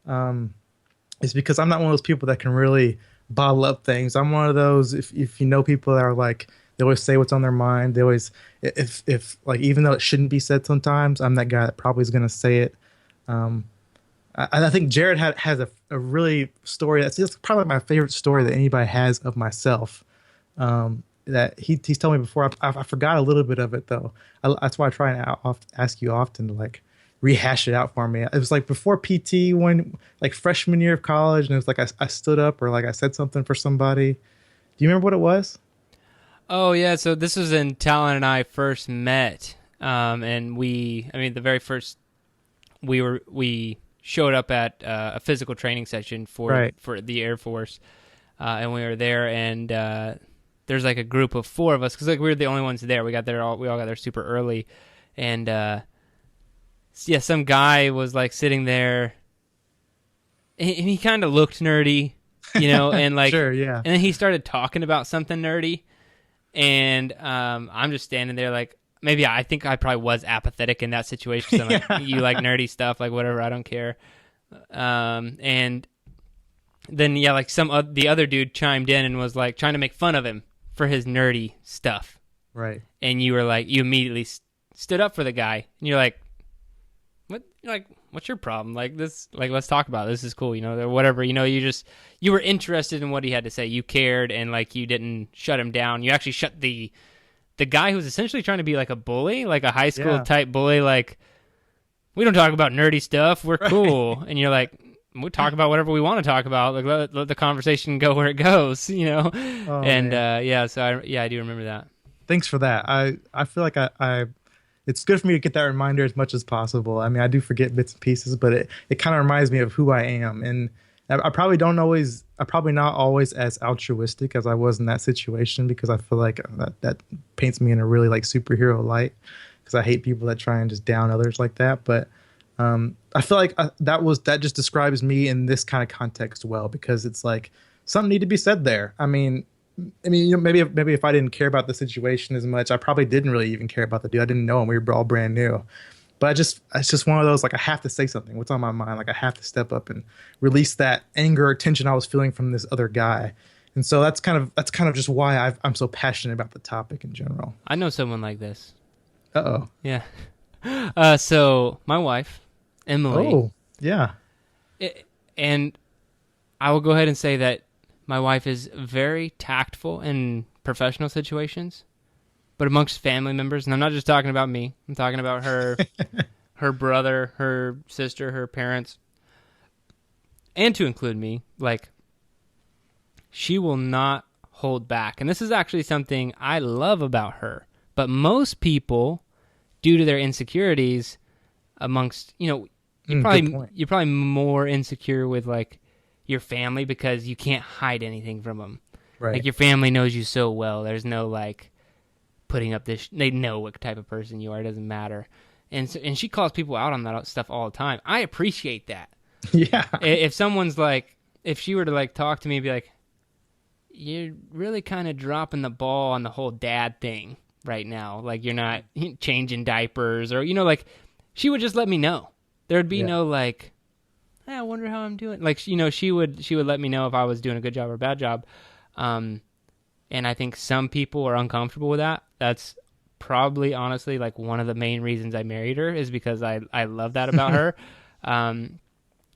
Is because I'm not one of those people that can really bottle up things. I'm one of those, if you know people that are like, they always say what's on their mind. They always, if like, even though it shouldn't be said sometimes, I'm that guy that probably is going to say it. I think Jared has a really story. That's probably my favorite story that anybody has of myself. That he's told me before. I forgot a little bit of it though. That's why I try and ask you often to like rehash it out for me. It was like before PT, when like freshman year of college, and it was like I stood up or like I said something for somebody. Do you remember what it was? Oh yeah, so this was when Talon and I first met, and the very first we showed up at a physical training session for the Air Force, and we were there, and there's like a group of four of us because like we were the only ones there. We all got there super early, and some guy was like sitting there, and he kind of looked nerdy, and like sure, yeah, and then he started talking about something nerdy. And I'm just standing there like, maybe I think I probably was apathetic in that situation. So I'm like, you like nerdy stuff, like whatever, I don't care. And then, like the other dude chimed in and was like trying to make fun of him for his nerdy stuff. Right. And you were like, you immediately stood up for the guy. And you're like, what? You're like, what's your problem? Like this, like, let's talk about it. This is cool, or whatever, you were interested in what he had to say. You cared, and like, you didn't shut him down. You actually shut the guy who was essentially trying to be like a bully, like a high school type bully. Like, we don't talk about nerdy stuff. We're cool. And you're like, we talk about whatever we want to talk about. Like, let the conversation go where it goes, So I do remember that. Thanks for that. I feel like I it's good for me to get that reminder as much as possible. I mean, I do forget bits and pieces, but it kind of reminds me of who I am. And I'm probably not always as altruistic as I was in that situation, because I feel like that paints me in a really like superhero light, because I hate people that try and just down others like that. But I feel like that just describes me in this kind of context well, because it's like something need to be said there. I mean, maybe if I didn't care about the situation as much, I probably didn't really even care about the dude. I didn't know him. We were all brand new. But it's just one of those, like, I have to say something. What's on my mind? Like, I have to step up and release that anger or tension I was feeling from this other guy. And so that's kind of just why I'm so passionate about the topic in general. I know someone like this. Uh-oh. Yeah. So my wife, Emily. Oh, yeah. And I will go ahead and say that my wife is very tactful in professional situations. But amongst family members, and I'm not just talking about me, I'm talking about her, her brother, her sister, her parents, and to include me, like, she will not hold back. And this is actually something I love about her. But most people, due to their insecurities, amongst, you're probably more insecure with, like, your family because you can't hide anything from them. Right. Like, your family knows you so well. There's no, like, putting up this, they know what type of person you are. It doesn't matter. And she calls people out on that stuff all the time. I appreciate that. Yeah. If someone's like, if she were to like talk to me and be like, you're really kind of dropping the ball on the whole dad thing right now. Like, you're not changing diapers, or, like, she would just let me know. There'd be no like, hey, I wonder how I'm doing. Like, she would let me know if I was doing a good job or a bad job. And I think some people are uncomfortable with that. That's probably, honestly, like, one of the main reasons I married her, is because I love that about her.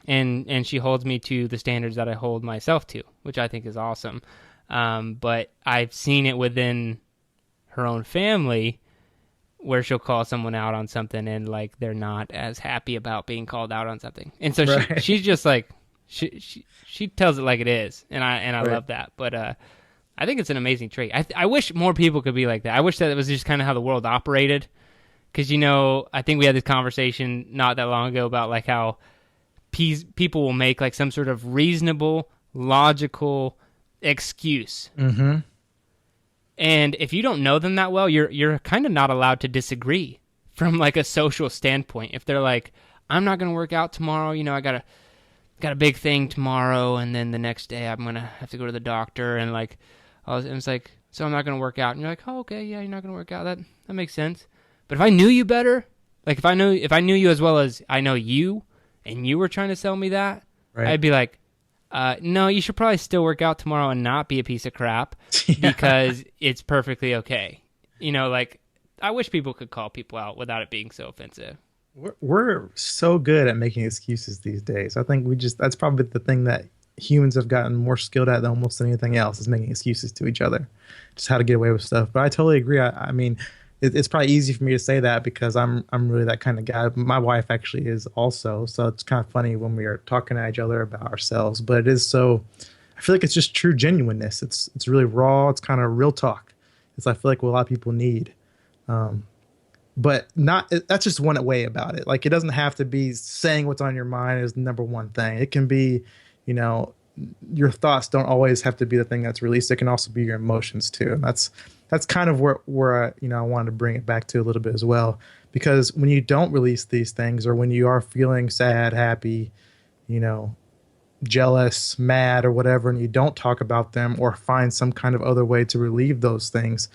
And she holds me to the standards that I hold myself to, which I think is awesome. But I've seen it within her own family where she'll call someone out on something and, like, they're not as happy about being called out on something. And so she's just like, she tells it like it is. And I love that. But, I think it's an amazing trait. I wish more people could be like that. I wish that it was just kind of how the world operated. Because, I think we had this conversation not that long ago about, like, how people will make, like, some sort of reasonable, logical excuse. Mm-hmm. And if you don't know them that well, you're kind of not allowed to disagree from, like, a social standpoint. If they're like, I'm not going to work out tomorrow, I got a big thing tomorrow, and then the next day I'm going to have to go to the doctor, and, like, it's like, so I'm not going to work out. And you're like, oh, okay, yeah, you're not going to work out. That makes sense. But if I knew you better, like, if I knew you as well as I know you, and you were trying to sell me that, I'd be like, no, you should probably still work out tomorrow and not be a piece of crap, because it's perfectly okay. Like, I wish people could call people out without it being so offensive. We're so good at making excuses these days. I think that's probably the thing that humans have gotten more skilled at than almost anything else, is making excuses to each other, just how to get away with stuff. But I totally agree. I mean, it's probably easy for me to say that because I'm really that kind of guy. My wife actually is also, so it's kind of funny when we are talking to each other about ourselves. But it is so, I feel like it's just true genuineness. It's really raw. It's kind of real talk. I feel like what a lot of people need. But that's just one way about it. Like, it doesn't have to be saying what's on your mind is the number one thing. It can be, your thoughts don't always have to be the thing that's released. It can also be your emotions too. And that's kind of where I wanted to bring it back to a little bit as well. Because when you don't release these things, or when you are feeling sad, happy, jealous, mad, or whatever, and you don't talk about them or find some kind of other way to relieve those things,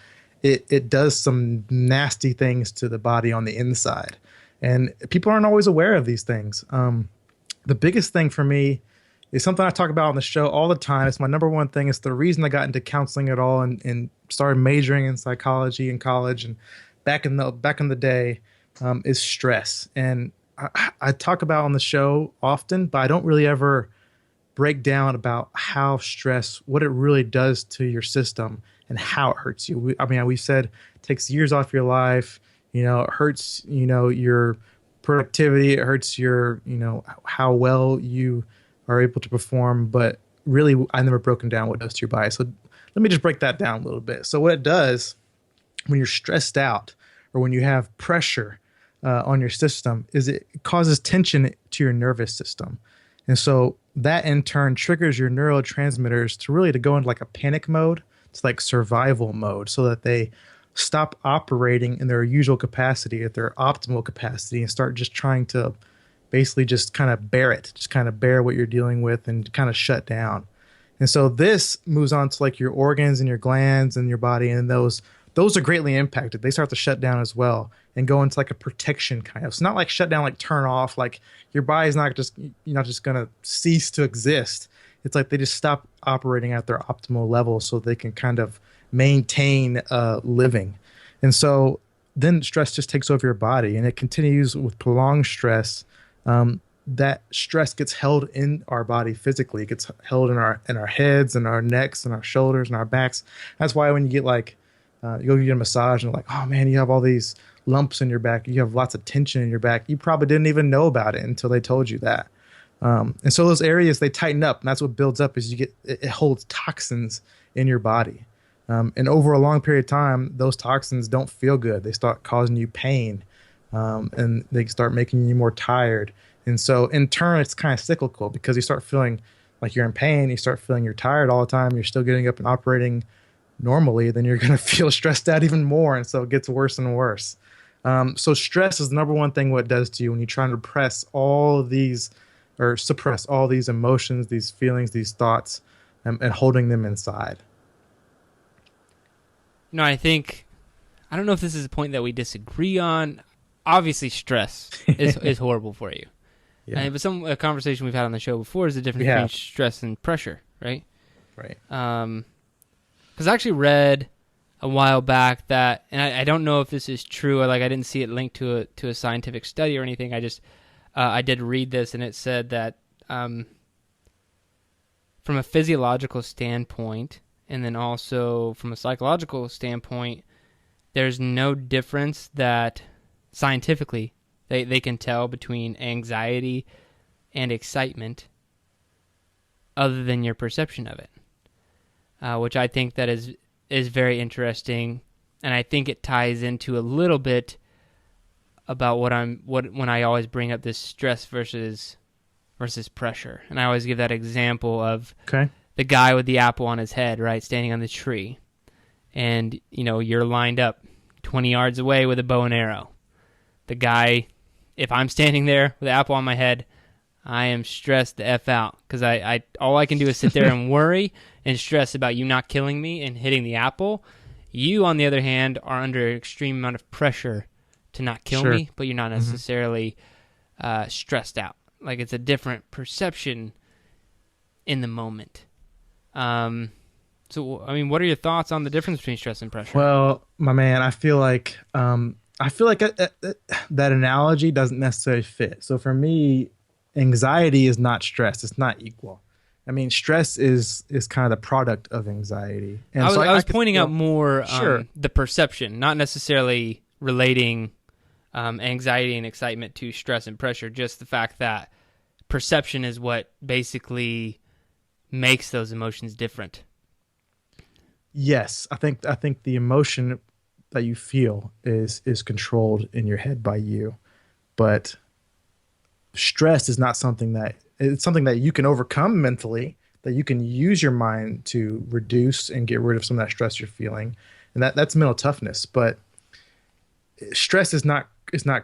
it does some nasty things to the body on the inside. And people aren't always aware of these things. The biggest thing for me is something I talk about on the show all the time. It's my number one thing. It's the reason I got into counseling at all and started majoring in psychology in college and back in the day, is stress. And I talk about on the show often, but I don't really ever break down about how stress, what it really does to your system and how it hurts you. We said it takes years off your life. It hurts, your productivity. It hurts your, how well you are able to perform. But really, I've never broken down what it does to your body. So let me just break that down a little bit. So what it does when you're stressed out, or when you have pressure on your system, is it causes tension to your nervous system. And so that in turn triggers your neurotransmitters to go into like a panic mode. It's like survival mode, so that they stop operating in their usual capacity, at their optimal capacity, and start just trying to basically just kind of bear what you're dealing with and kind of shut down. And so this moves on to like your organs and your glands and your body, and those are greatly impacted. They start to shut down as well and go into like a protection kind of. It's not like shut down, like turn off, like your body's not just, you're not just going to cease to exist. It's like they just stop operating at their optimal level so they can kind of maintain living. And so then stress just takes over your body, and it continues with prolonged stress. That stress gets held in our body physically. It gets held in our heads and our necks and our shoulders and our backs. That's why when you get like, you go get a massage and like, oh man, you have all these lumps in your back. You have lots of tension in your back. You probably didn't even know about it until they told you that. And so those areas, they tighten up, and that's what builds up is it holds toxins in your body. And over a long period of time, those toxins don't feel good. They start causing you pain, and they start making you more tired. And so in turn, it's kind of cyclical because you start feeling like you're in pain. You start feeling you're tired all the time. You're still getting up and operating normally. Then you're going to feel stressed out even more. And so it gets worse and worse. So stress is the number one thing what it does to you when you try to repress all of these or suppress all these emotions, these feelings, these thoughts, and holding them inside. No, I don't know if this is a point that we disagree on. Obviously, stress is horrible for you. Yeah. But a conversation we've had on the show before is the difference between stress and pressure, right? Right. Because I actually read a while back that, and I don't know if this is true, or like I didn't see it linked to a scientific study or anything. I did read this, and it said that from a physiological standpoint, and then also from a psychological standpoint, there's no difference that scientifically they can tell between anxiety and excitement other than your perception of it, which I think that is very interesting, and I think it ties into a little bit about when I always bring up this stress versus pressure, and I always give that example of the guy with the apple on his head, right, standing on the tree, and you're lined up 20 yards away with a bow and arrow. The guy, if I'm standing there with the apple on my head, I am stressed the F out because I all I can do is sit there and worry and stress about you not killing me and hitting the apple. You, on the other hand, are under an extreme amount of pressure to not kill me, but you're not necessarily stressed out. Like, it's a different perception in the moment. So, I mean, what are your thoughts on the difference between stress and pressure? Well, my man, I feel like that analogy doesn't necessarily fit. So for me, anxiety is not stress. It's not equal. I mean, stress is kind of the product of anxiety. And I was pointing out more Sure. the perception, not necessarily relating anxiety and excitement to stress and pressure, just the fact that perception is what basically makes those emotions different. Yes, I think the emotion that you feel is controlled in your head by you, but stress is not something that it's something that you can overcome mentally, that you can use your mind to reduce and get rid of some of that stress you're feeling, and that's mental toughness. But stress is not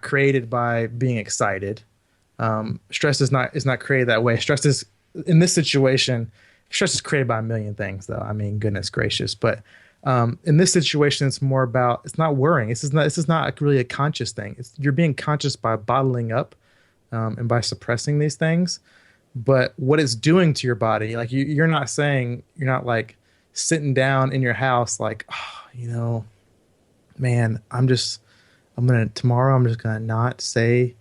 created by being excited. Stress is not created that way. Stress is, in this situation, stress is created by a million things, though. I mean, goodness gracious. But in this situation, it's more about, it's not worrying. This is not really a conscious thing. You're being conscious by bottling up and by suppressing these things. But what it's doing to your body, like you're not like sitting down in your house like, oh, man, tomorrow I'm just gonna not say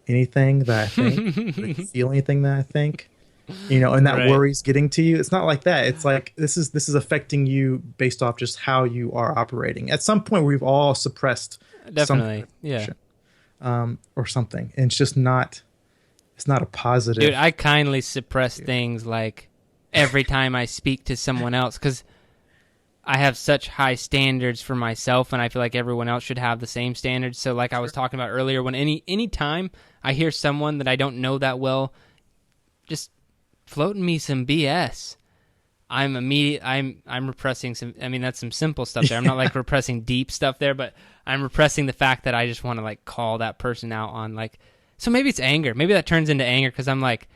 anything that I think, feel anything that I think, and that Right. worry's getting to you. It's not like that. It's like this is affecting you based off just how you are operating. At some point, we've all suppressed Definitely, yeah. or something, and it's just not. It's not a positive. Dude, I kindly suppress things like every time I speak to someone else because I have such high standards for myself, and I feel like everyone else should have the same standards. So like I was talking about earlier, when any time I hear someone that I don't know that well just floating me some BS, I'm repressing some. I mean, that's some simple stuff there. I'm not like repressing deep stuff there, but I'm repressing the fact that I just want to like call that person out on like. So maybe it's anger. Maybe that turns into anger because I'm like,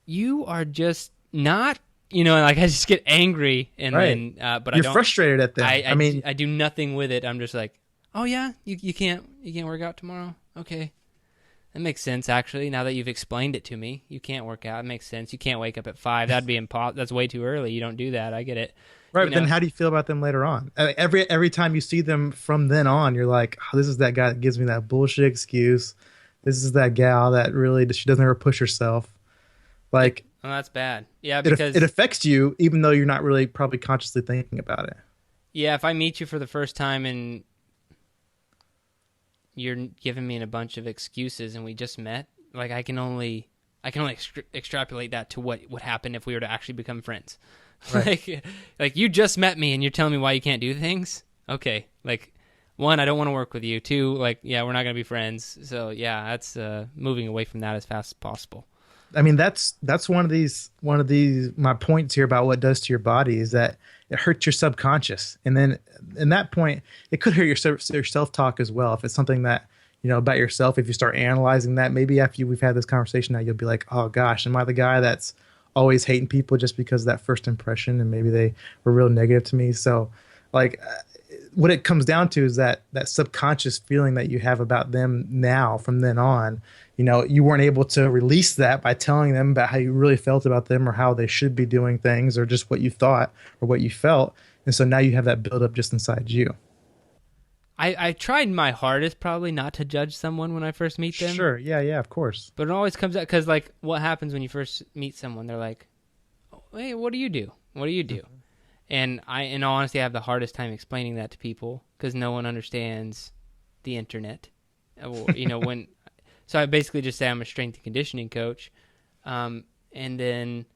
you are just not. Like I just get angry and right. then, but you're frustrated at them. I mean, I do nothing with it. I'm just like, oh yeah, you can't work out tomorrow. Okay, that makes sense actually. Now that you've explained it to me, you can't work out. It makes sense. You can't wake up at 5. That'd be impossible. That's way too early. You don't do that. I get it. Right. But then how do you feel about them later on? Every time you see them from then on, you're like, oh, this is that guy that gives me that bullshit excuse. This is that gal that really she doesn't ever push herself. Like. Oh, that's bad. Yeah, because it affects you, even though you're not really probably consciously thinking about it. Yeah, if I meet you for the first time and you're giving me a bunch of excuses and we just met, like I can only extrapolate that to what would happen if we were to actually become friends. Right. like you just met me and you're telling me why you can't do things. Okay, like 1, I don't want to work with you. 2, like yeah, we're not gonna be friends. So yeah, that's moving away from that as fast as possible. I mean, that's one of these my points here about what it does to your body is that it hurts your subconscious, and then in that point, it could hurt your self-talk as well. If it's something that about yourself, if you start analyzing that, maybe after we've had this conversation now, you'll be like, oh gosh, am I the guy that's always hating people just because of that first impression, and maybe they were real negative to me? So, like, what it comes down to is that subconscious feeling that you have about them now from then on. You weren't able to release that by telling them about how you really felt about them or how they should be doing things or just what you thought or what you felt. And so now you have that build up just inside you. I tried my hardest probably not to judge someone when I first meet them. Sure. Yeah, of course. But it always comes out because like what happens when you first meet someone? They're like, hey, what do you do? What do you do? Mm-hmm. And in all honesty, I have the hardest time explaining that to people because no one understands the internet. When... So I basically just say I'm a strength and conditioning coach. And then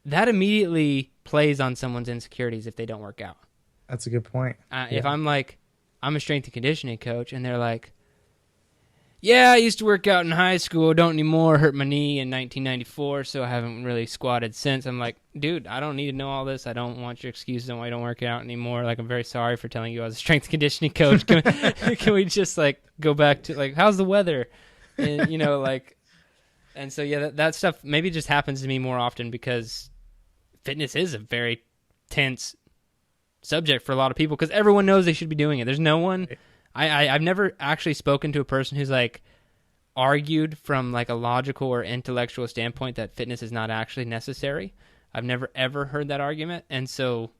that immediately plays on someone's insecurities if they don't work out. That's a good point. If I'm like, I'm a strength and conditioning coach, and they're like, yeah, I used to work out in high school, don't anymore, hurt my knee in 1994, so I haven't really squatted since. I'm like, dude, I don't need to know all this. I don't want your excuses on why I don't work out anymore. Like, I'm very sorry for telling you I was a strength and conditioning coach. Can we just, like, go back to, like, how's the weather? And, and so, yeah, that stuff maybe just happens to me more often because fitness is a very tense subject for a lot of people because everyone knows they should be doing it. There's no one... I've never actually spoken to a person who's like argued from like a logical or intellectual standpoint that fitness is not actually necessary. I've never ever heard that argument, and so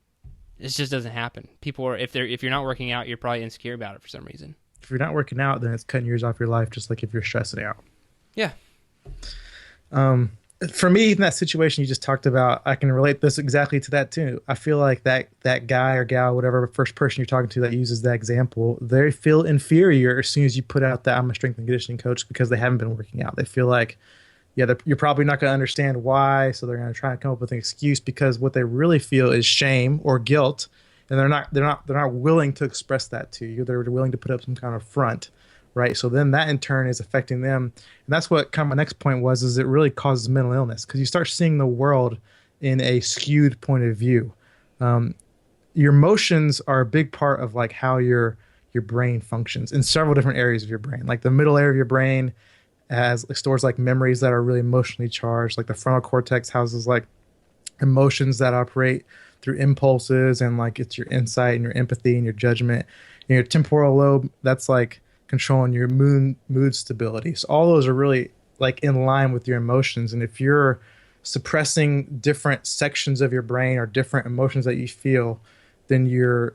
it just doesn't happen. People are if you're not working out, you're probably insecure about it for some reason. If you're not working out, then it's cutting years off your life, just like if you're stressing out. Yeah. For me, in that situation you just talked about, I can relate this exactly to that too. I feel like that guy or gal, whatever first person you're talking to that uses that example, they feel inferior as soon as you put out that I'm a strength and conditioning coach because they haven't been working out. They feel like, you're probably not going to understand why, so they're going to try and come up with an excuse because what they really feel is shame or guilt, and they're not willing to express that to you. They're willing to put up some kind of front. Right. So then that in turn is affecting them. And that's what kind of my next point was, is it really causes mental illness because you start seeing the world in a skewed point of view. Your emotions are a big part of like how your brain functions in several different areas of your brain. Like the middle area of your brain stores like memories that are really emotionally charged. Like the frontal cortex houses like emotions that operate through impulses and like it's your insight and your empathy and your judgment. And your temporal lobe, that's like controlling your mood stability. So all those are really like in line with your emotions. And if you're suppressing different sections of your brain or different emotions that you feel, then you're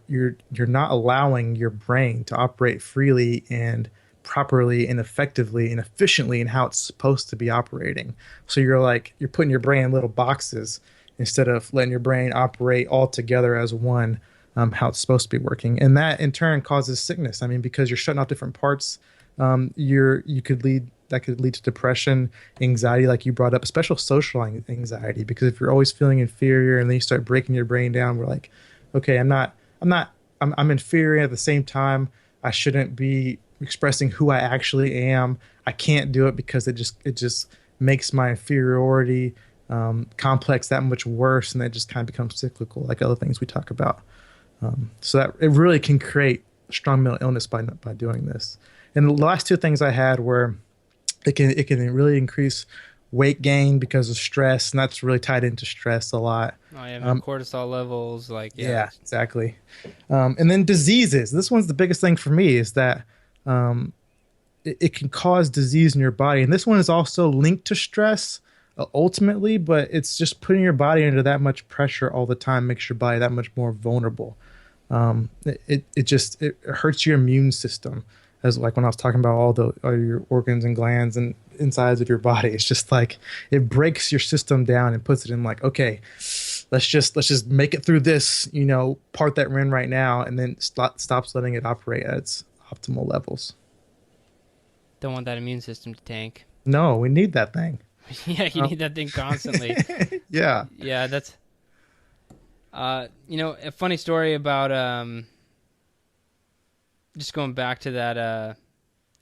not allowing your brain to operate freely and properly and effectively and efficiently in how it's supposed to be operating. So you're putting your brain in little boxes instead of letting your brain operate all together as one. How it's supposed to be working, and that in turn causes sickness. I mean, because you're shutting off different parts, you could lead that could lead to depression, anxiety, like you brought up, especially social anxiety. Because if you're always feeling inferior, and then you start breaking your brain down, we're like, okay, I'm inferior. At the same time, I shouldn't be expressing who I actually am. I can't do it because it just makes my inferiority complex that much worse, and that just kind of becomes cyclical, like other things we talk about. So that it really can create strong mental illness by doing this. And the last two things I had were it can really increase weight gain because of stress, and that's really tied into stress a lot. Oh yeah, cortisol levels, yeah, exactly. And then diseases. This one's the biggest thing for me, is that it can cause disease in your body, and this one is also linked to stress ultimately, but it's just putting your body under that much pressure all the time makes your body that much more vulnerable. It hurts your immune system, as like when I was talking about all your organs and glands and insides of your body. It's just like it breaks your system down and puts it in like, okay, let's just make it through this, part that we're in right now, and then stops letting it operate at its optimal levels. Don't want that immune system to tank. No, we need that thing. Yeah, you need that thing constantly. Yeah. Yeah, that's a funny story about just going back to that.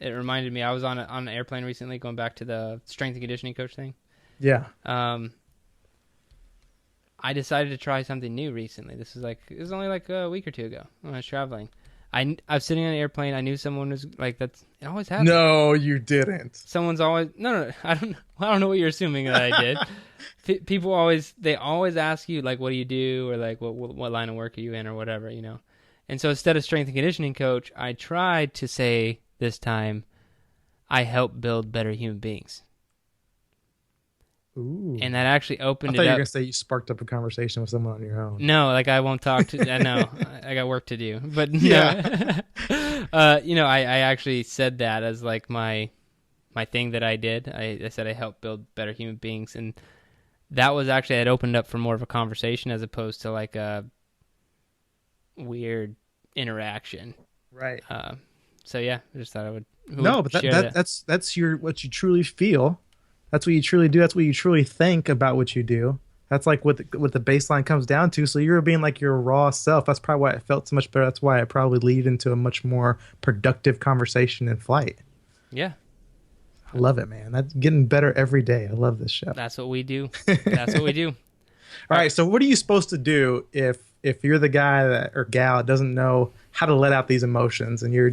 It reminded me, I was on an airplane recently, going back to the strength and conditioning coach thing. Yeah. I decided to try something new recently. It was only like a week or two ago when I was traveling. I was sitting on an airplane. I knew someone was like, it always happens. No, you didn't. Someone's always, no, I don't know what you're assuming that I did. People always ask you, like, what do you do? Or like, what line of work are you in or whatever, And so instead of strength and conditioning coach, I tried to say this time, I help build better human beings. Ooh. And that actually opened it up. I thought you were going to say you sparked up a conversation with someone on your own. No, like I won't talk to, I know, I got work to do. But, yeah. I actually said that as like my thing that I did. I said I help build better human beings. And that was actually, it opened up for more of a conversation as opposed to like a weird interaction. Right. So yeah, I just thought I would. No, but that's what you truly feel. That's what you truly do. That's what you truly think about what you do. That's like what the baseline comes down to. So you're being like your raw self. That's probably why it felt so much better. That's why it probably lead into a much more productive conversation in flight. Yeah. I love it, man. That's getting better every day. I love this show. That's what we do. That's what we do. All right. So what are you supposed to do if you're the guy or gal that doesn't know how to let out these emotions, and you're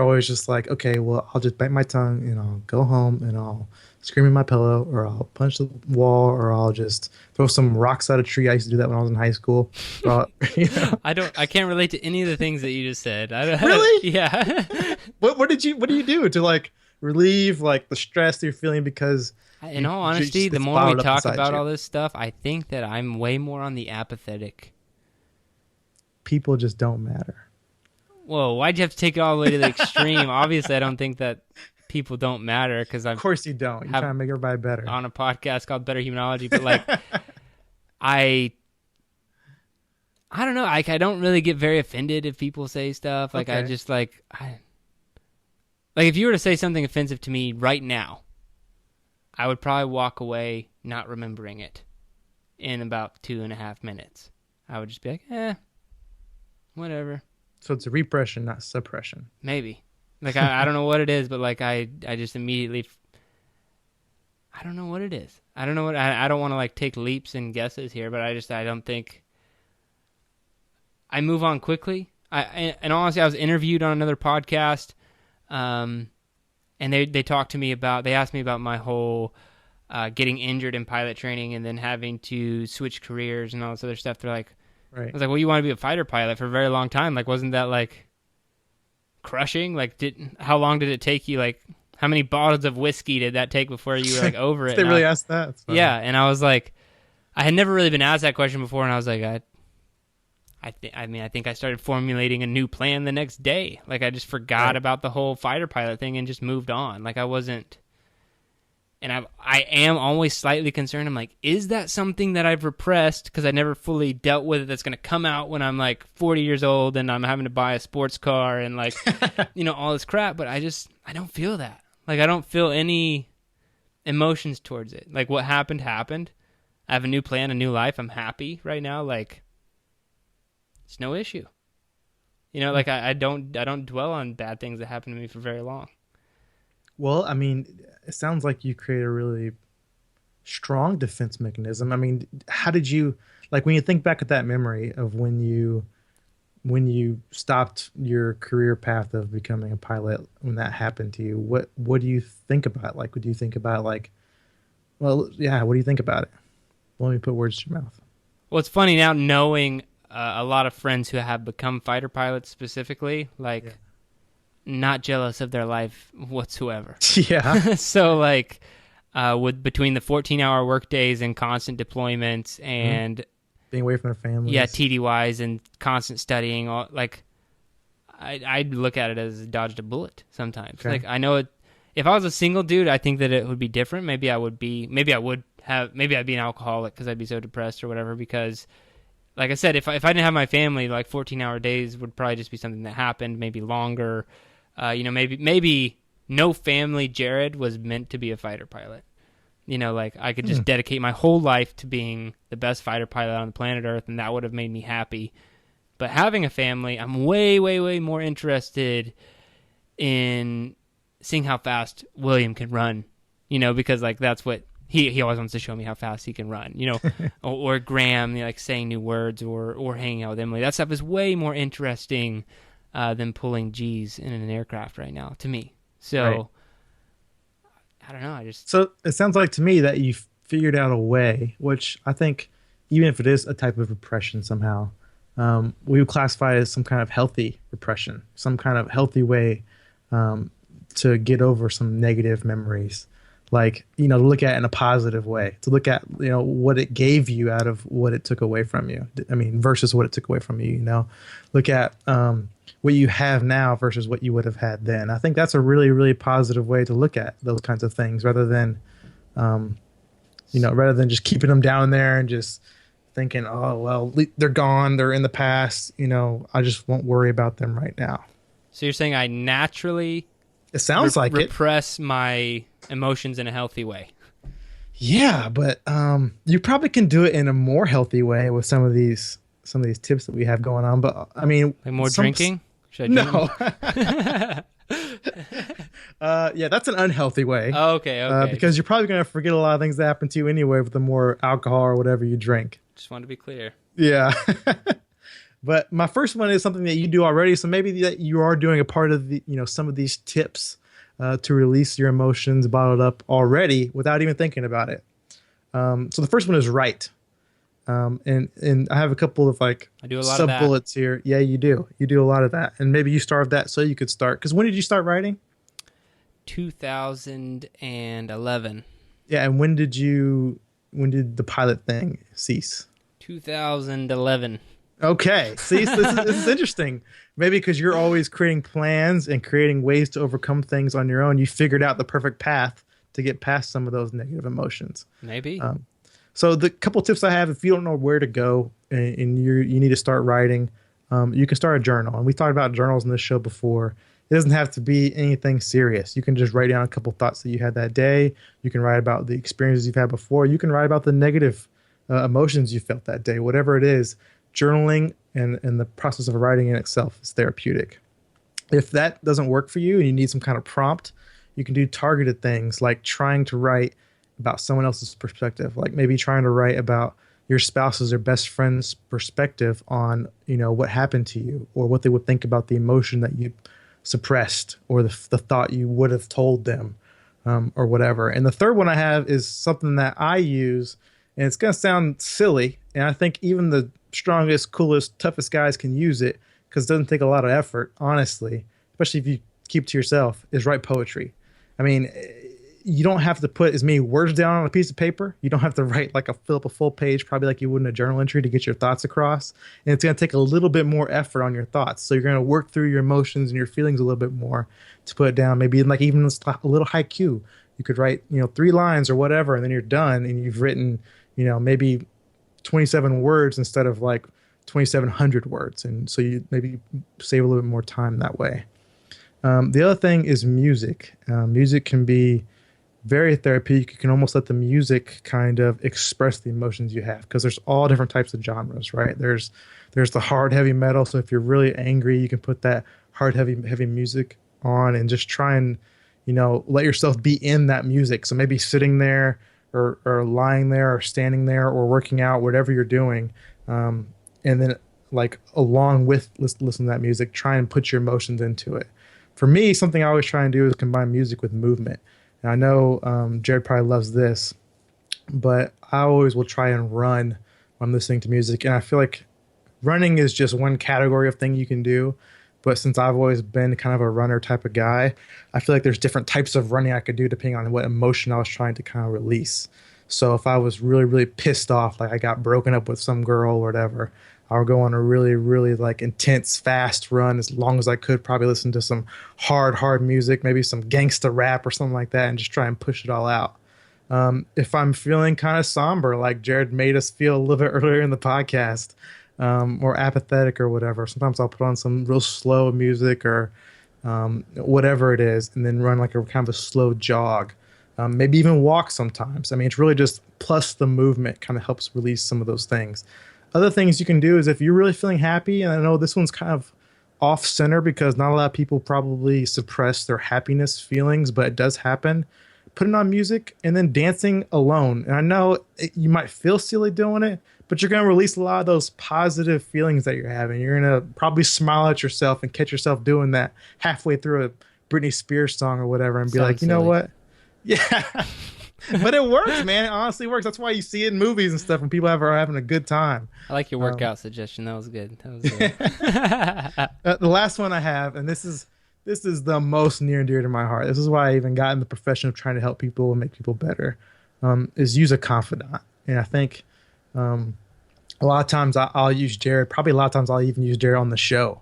always just like, okay, well, I'll just bite my tongue and I'll go home and I'll scream in my pillow, or I'll punch the wall, or I'll just throw some rocks at a tree. I used to do that when I was in high school. I can't relate to any of the things that you just said. Really? Yeah. What do you do to like relieve like the stress that you're feeling? Because in all honesty, the more we talk about all this stuff, I think that I'm way more on the apathetic. People just don't matter. Whoa, why'd you have to take it all the way to the extreme? Obviously, I don't think that people don't matter, because of course you don't. You're trying to make everybody better on a podcast called Better Humanology. But like, I don't know. I don't really get very offended if people say stuff. Like, okay. I just like if you were to say something offensive to me right now, I would probably walk away not remembering it in about 2.5 minutes. I would just be like, whatever. So it's a repression, not suppression. Maybe. Like, I don't know what it is, but like I just immediately, I don't know what it is. I don't know what, I don't want to like take leaps and guesses here, but I don't think, I move on quickly. And honestly, I was interviewed on another podcast, and they talked to me about, they asked me about my whole getting injured in pilot training and then having to switch careers and all this other stuff. They're like, right. I was like, well, you want to be a fighter pilot for a very long time. Like, wasn't that like crushing? Like, how long did it take you? Like, how many bottles of whiskey did that take before you were like over it? They really asked that. Yeah, and I was like, I had never really been asked that question before, and I was like, I think I started formulating a new plan the next day. Like, I just forgot about the whole fighter pilot thing and just moved on. Like, I wasn't. And I am always slightly concerned. I'm like, is that something that I've repressed because I never fully dealt with it, that's going to come out when I'm like 40 years old and I'm having to buy a sports car and like, all this crap. But I don't feel that. Like I don't feel any emotions towards it. Like what happened happened. I have a new plan, a new life. I'm happy right now. Like it's no issue. You know, like I don't dwell on bad things that happen to me for very long. Well, I mean, it sounds like you create a really strong defense mechanism. I mean, how did you, like, when you think back at that memory of when you stopped your career path of becoming a pilot, when that happened to you, what do you think about? Like, what do you think about, like, well, yeah, what do you think about it? Let me put words to your mouth. Well, it's funny now knowing a lot of friends who have become fighter pilots specifically, like, not jealous of their life whatsoever. Yeah. So, like, with between the 14-hour work days and constant deployments and being away from their families. Yeah, TDYs and constant studying. All, like, I'd look at it as dodged a bullet sometimes. Okay. Like, I know it. If I was a single dude, I think that it would be different. Maybe I'd be an alcoholic because I'd be so depressed or whatever. Because, like I said, if I didn't have my family, like 14-hour days would probably just be something that happened, maybe longer. Maybe no family Jared was meant to be a fighter pilot. You know, like I could just dedicate my whole life to being the best fighter pilot on the planet Earth, and that would have made me happy. But having a family, I'm way, way, way more interested in seeing how fast William can run, you know, because like that's what he always wants to show me how fast he can run, you know, or Graham, you know, like saying new words or hanging out with Emily. That stuff is way more interesting than pulling G's in an aircraft right now to me. So right. I don't know. So it sounds like to me that you figured out a way, which I think, even if it is a type of repression somehow, we would classify it as some kind of healthy repression, some kind of healthy way to get over some negative memories. Like, you know, to look at it in a positive way, to look at, you know, what it gave you out of what it took away from you. I mean, versus what it took away from you, you know, look at what you have now versus what you would have had then. I think that's a really, really positive way to look at those kinds of things rather than just keeping them down there and just thinking, oh, well, they're gone. They're in the past. You know, I just won't worry about them right now. So you're saying I naturally it sounds like repress my emotions in a healthy way. Yeah, but you probably can do it in a more healthy way with some of these tips that we have going on. But I mean, like more drinking? Should I drink? No. Yeah, that's an unhealthy way. Oh, okay. Because you're probably going to forget a lot of things that happen to you anyway with the more alcohol or whatever you drink. Just wanted to be clear. Yeah. But my first one is something that you do already. So maybe that you are doing a part of the, you know, some of these tips to release your emotions bottled up already without even thinking about it. So the first one is write. And I have a couple of like sub bullets here. Yeah, you do. You do a lot of that. And maybe you started that so you could start. Because when did you start writing? 2011. Yeah, and when did the pilot thing cease? 2011. Okay, see, so this is interesting. Maybe because you're always creating plans and creating ways to overcome things on your own, you figured out the perfect path to get past some of those negative emotions. Maybe. So the couple tips I have, if you don't know where to go and you need to start writing, you can start a journal. And we talked about journals in this show before. It doesn't have to be anything serious. You can just write down a couple thoughts that you had that day. You can write about the experiences you've had before. You can write about the negative emotions you felt that day. Whatever it is, journaling and the process of writing in itself is therapeutic. If that doesn't work for you and you need some kind of prompt, you can do targeted things like trying to write about someone else's perspective, like maybe trying to write about your spouse's or best friend's perspective on, you know, what happened to you or what they would think about the emotion that you suppressed or the thought you would have told them or whatever. And the third one I have is something that I use, and it's going to sound silly, and I think even the strongest, coolest, toughest guys can use it because it doesn't take a lot of effort, honestly, especially if you keep to yourself, is write poetry. I mean, you don't have to put as many words down on a piece of paper. You don't have to write fill up a full page, probably like you would in a journal entry to get your thoughts across. And it's going to take a little bit more effort on your thoughts. So you're going to work through your emotions and your feelings a little bit more to put it down. Maybe like even a little haiku. You could write, 3 lines or whatever, and then you're done and you've written, maybe 27 words instead of like 2,700 words. And so you maybe save a little bit more time that way. The other thing is music. Music can be very therapeutic. You can almost let the music kind of express the emotions you have because there's all different types of genres, right? There's the hard heavy metal. So if you're really angry, you can put that hard heavy music on and just try and let yourself be in that music. So maybe sitting there or lying there or standing there or working out, whatever you're doing, and then like along with listen to that music, try and put your emotions into it. For me, something I always try and do is combine music with movement. And I know Jared probably loves this, but I always will try and run when I'm listening to music. And I feel like running is just one category of thing you can do. But since I've always been kind of a runner type of guy, I feel like there's different types of running I could do depending on what emotion I was trying to kind of release. So if I was really, really pissed off, like I got broken up with some girl or whatever, I would go on a really, really like intense, fast run as long as I could, probably listen to some hard music, maybe some gangsta rap or something like that, and just try and push it all out. If I'm feeling kind of somber, like Jared made us feel a little bit earlier in the podcast, or apathetic or whatever, sometimes I'll put on some real slow music or whatever it is, and then run like a kind of a slow jog. Maybe even walk sometimes. I mean, it's really just plus the movement kind of helps release some of those things. Other things you can do is if you're really feeling happy, and I know this one's kind of off center because not a lot of people probably suppress their happiness feelings, but it does happen. Putting on music and then dancing alone. And I know you might feel silly doing it, but you're going to release a lot of those positive feelings that you're having. You're going to probably smile at yourself and catch yourself doing that halfway through a Britney Spears song or whatever and be like, you know what? Yeah. But it works, man. It honestly works. That's why you see it in movies and stuff when people are having a good time. I like your workout suggestion. That was good. That was good. The last one I have, and this is the most near and dear to my heart. This is why I even got in the profession of trying to help people and make people better, is use a confidant. And I think a lot of times I'll use Jared. Probably a lot of times I'll even use Jared on the show.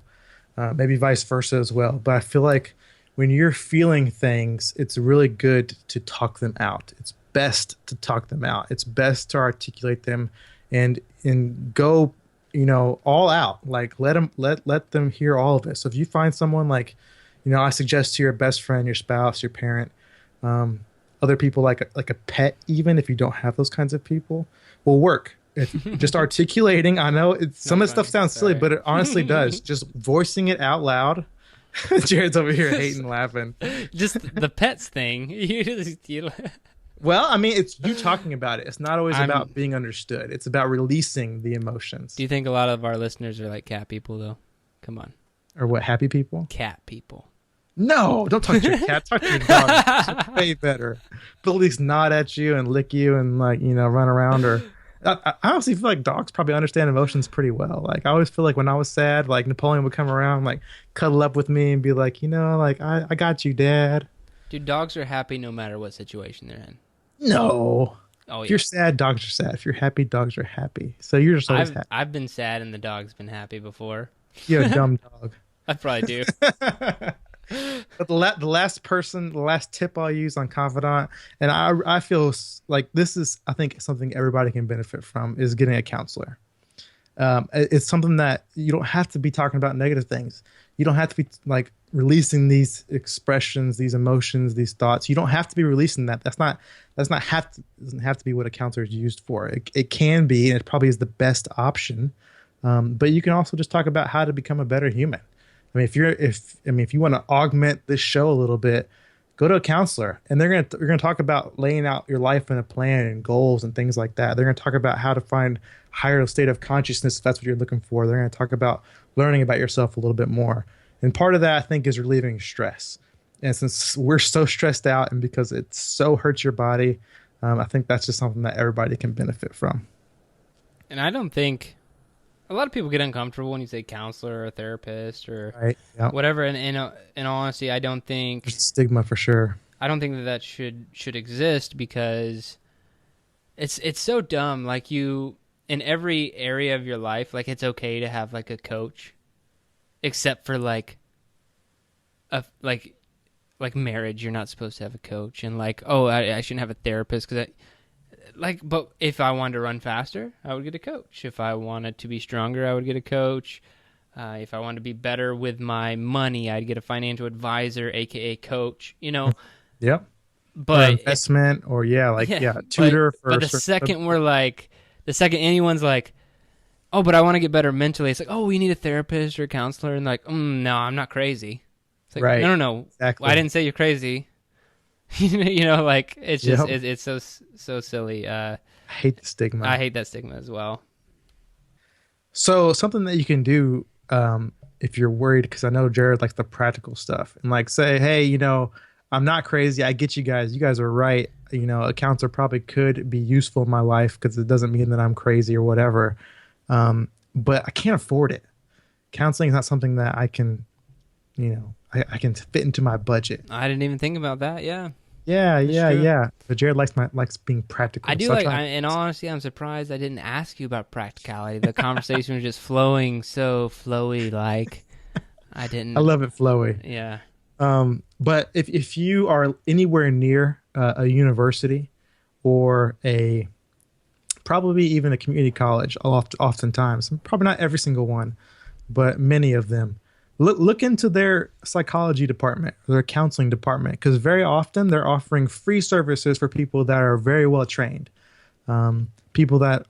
Maybe vice versa as well. But I feel like when you're feeling things, it's really good to talk them out. It's best to talk them out. It's best to articulate them and go, all out. Like let them hear all of it. So if you find someone like, I suggest to your best friend, your spouse, your parent, other people like a pet, even if you don't have those kinds of people, will work. Just articulating. I know some of the stuff sounds silly, but it honestly does. Just voicing it out loud. Jared's over here hating, laughing. Just the pets thing. Well, I mean, it's you talking about it. It's not always about being understood. It's about releasing the emotions. Do you think a lot of our listeners are like cat people, though? Come on. Or what, happy people? Cat people. No, don't talk to your cat. Talk to your dog. It's way better. But at least nod at you and lick you and run around. Or I honestly feel like dogs probably understand emotions pretty well. Like I always feel like when I was sad, like Napoleon would come around, like cuddle up with me and be like, I got you, Dad. Dude, dogs are happy no matter what situation they're in. No. Oh, yeah. If you're sad, dogs are sad. If you're happy, dogs are happy. So you're just always happy. I've been sad and the dog's been happy before. You're a dumb dog. I probably do. But the last tip I'll use on confidant, and I feel like this is, I think, something everybody can benefit from, is getting a counselor. It's something that you don't have to be talking about negative things. You don't have to be like releasing these expressions, these emotions, these thoughts. You don't have to be releasing that. Doesn't have to be what a counselor is used for. It can be, and it probably is the best option. But you can also just talk about how to become a better human. I mean, if you want to augment this show a little bit, go to a counselor, and you're gonna talk about laying out your life in a plan and goals and things like that. They're gonna talk about how to find higher state of consciousness if that's what you're looking for. They're gonna talk about learning about yourself a little bit more. And part of that, I think, is relieving stress. And since we're so stressed out, and because it so hurts your body, I think that's just something that everybody can benefit from. And I don't think a lot of people get uncomfortable when you say counselor or therapist or whatever. And in all honesty, I don't think there's stigma for sure. I don't think that should exist because it's so dumb. Like in every area of your life, like it's okay to have like a coach, except for like marriage. You're not supposed to have a coach, and like, oh, I shouldn't have a therapist because but if I wanted to run faster, I would get a coach. If I wanted to be stronger, I would get a coach. If I wanted to be better with my money, I'd get a financial advisor, aka coach. Yep. Or But investment, or but tutor for. But the second anyone's like, oh, but I want to get better mentally, it's like, oh, we need a therapist or a counselor, and like, no, I'm not crazy. It's like, Right. No. Exactly. Well, I didn't say you're crazy. Like it's just it's so silly. I hate the stigma. I hate that stigma as well. So something that you can do, if you're worried, because I know Jared likes the practical stuff, and like say, hey, I'm not crazy. I get you guys. You guys are right. A counselor probably could be useful in my life, because it doesn't mean that I'm crazy or whatever. But I can't afford it. Counseling is not something that I can, I can fit into my budget. I didn't even think about that. Yeah. Yeah. But Jared likes being practical. I do So in all honesty, I'm surprised I didn't ask you about practicality. The conversation was just flowing so flowy. Like I didn't. I love it flowy. Yeah. But if you are anywhere near a university or probably even a community college, oftentimes, probably not every single one, but many of them, look into their psychology department, their counseling department, because very often they're offering free services for people that are very well trained, people that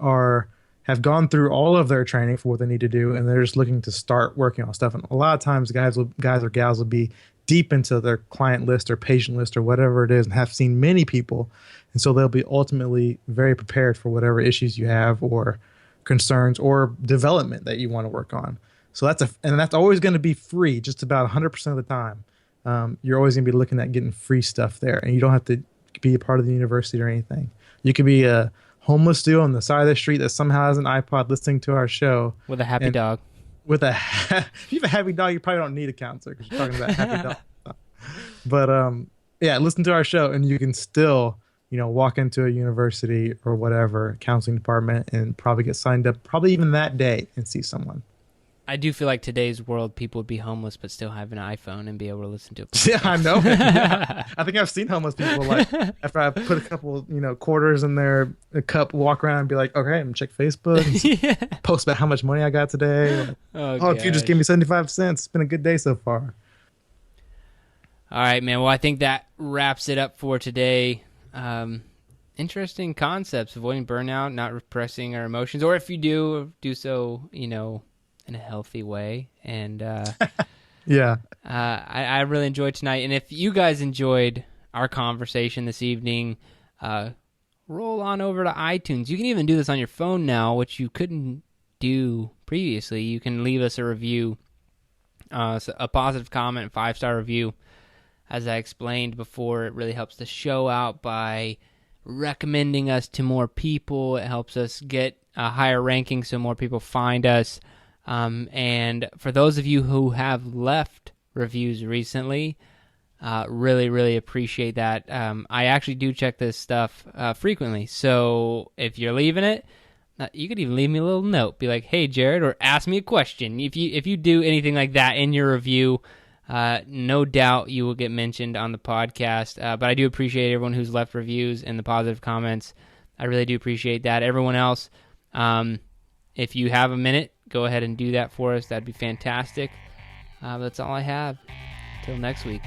have gone through all of their training for what they need to do, and they're just looking to start working on stuff. And a lot of times, guys or gals will be deep into their client list or patient list or whatever it is, and have seen many people, and so they'll be ultimately very prepared for whatever issues you have or concerns or development that you want to work on. So that's always going to be free, just about 100% of the time. You're always going to be looking at getting free stuff there, and you don't have to be a part of the university or anything. You could be a homeless dude on the side of the street that somehow has an iPod listening to our show with a happy dog. If you have a happy dog, you probably don't need a counselor, because you're talking about happy dog. But listen to our show, and you can still walk into a university or whatever counseling department and probably get signed up, probably even that day, and see someone. I do feel like today's world, people would be homeless but still have an iPhone and be able to listen to it. Yeah, I know. Yeah. I think I've seen homeless people, like, after I put a couple, quarters in their cup, walk around and be like, okay, I'm gonna check Facebook, and post about how much money I got today. If you just give me 75 cents, it's been a good day so far. All right, man. Well, I think that wraps it up for today. Interesting concepts: avoiding burnout, not repressing our emotions, or if you do so, in a healthy way. And yeah, I really enjoyed tonight. And if you guys enjoyed our conversation this evening, roll on over to iTunes. You can even do this on your phone now, which you couldn't do previously. You can leave us a review, a positive comment, 5-star review. As I explained before, it really helps the show out by recommending us to more people. It helps us get a higher ranking so more people find us. And for those of you who have left reviews recently, really, really appreciate that. I actually do check this stuff frequently. So if you're leaving it, you could even leave me a little note. Be like, hey, Jared, or ask me a question. If you do anything like that in your review, no doubt you will get mentioned on the podcast. But I do appreciate everyone who's left reviews and the positive comments. I really do appreciate that. Everyone else, if you have a minute, go ahead and do that for us. That'd be fantastic. That's all I have. Till next week.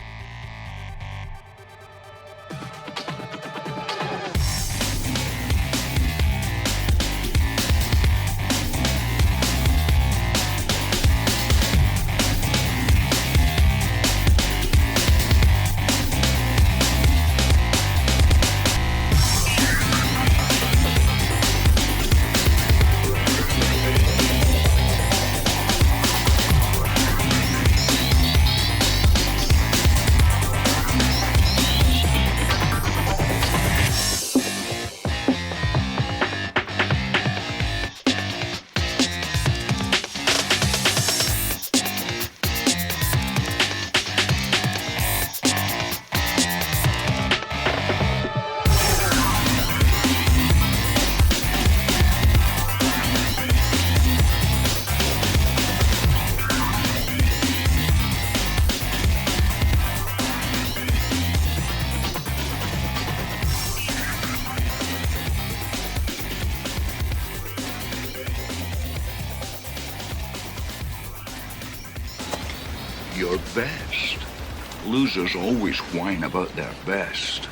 your best. Losers always whine about their best.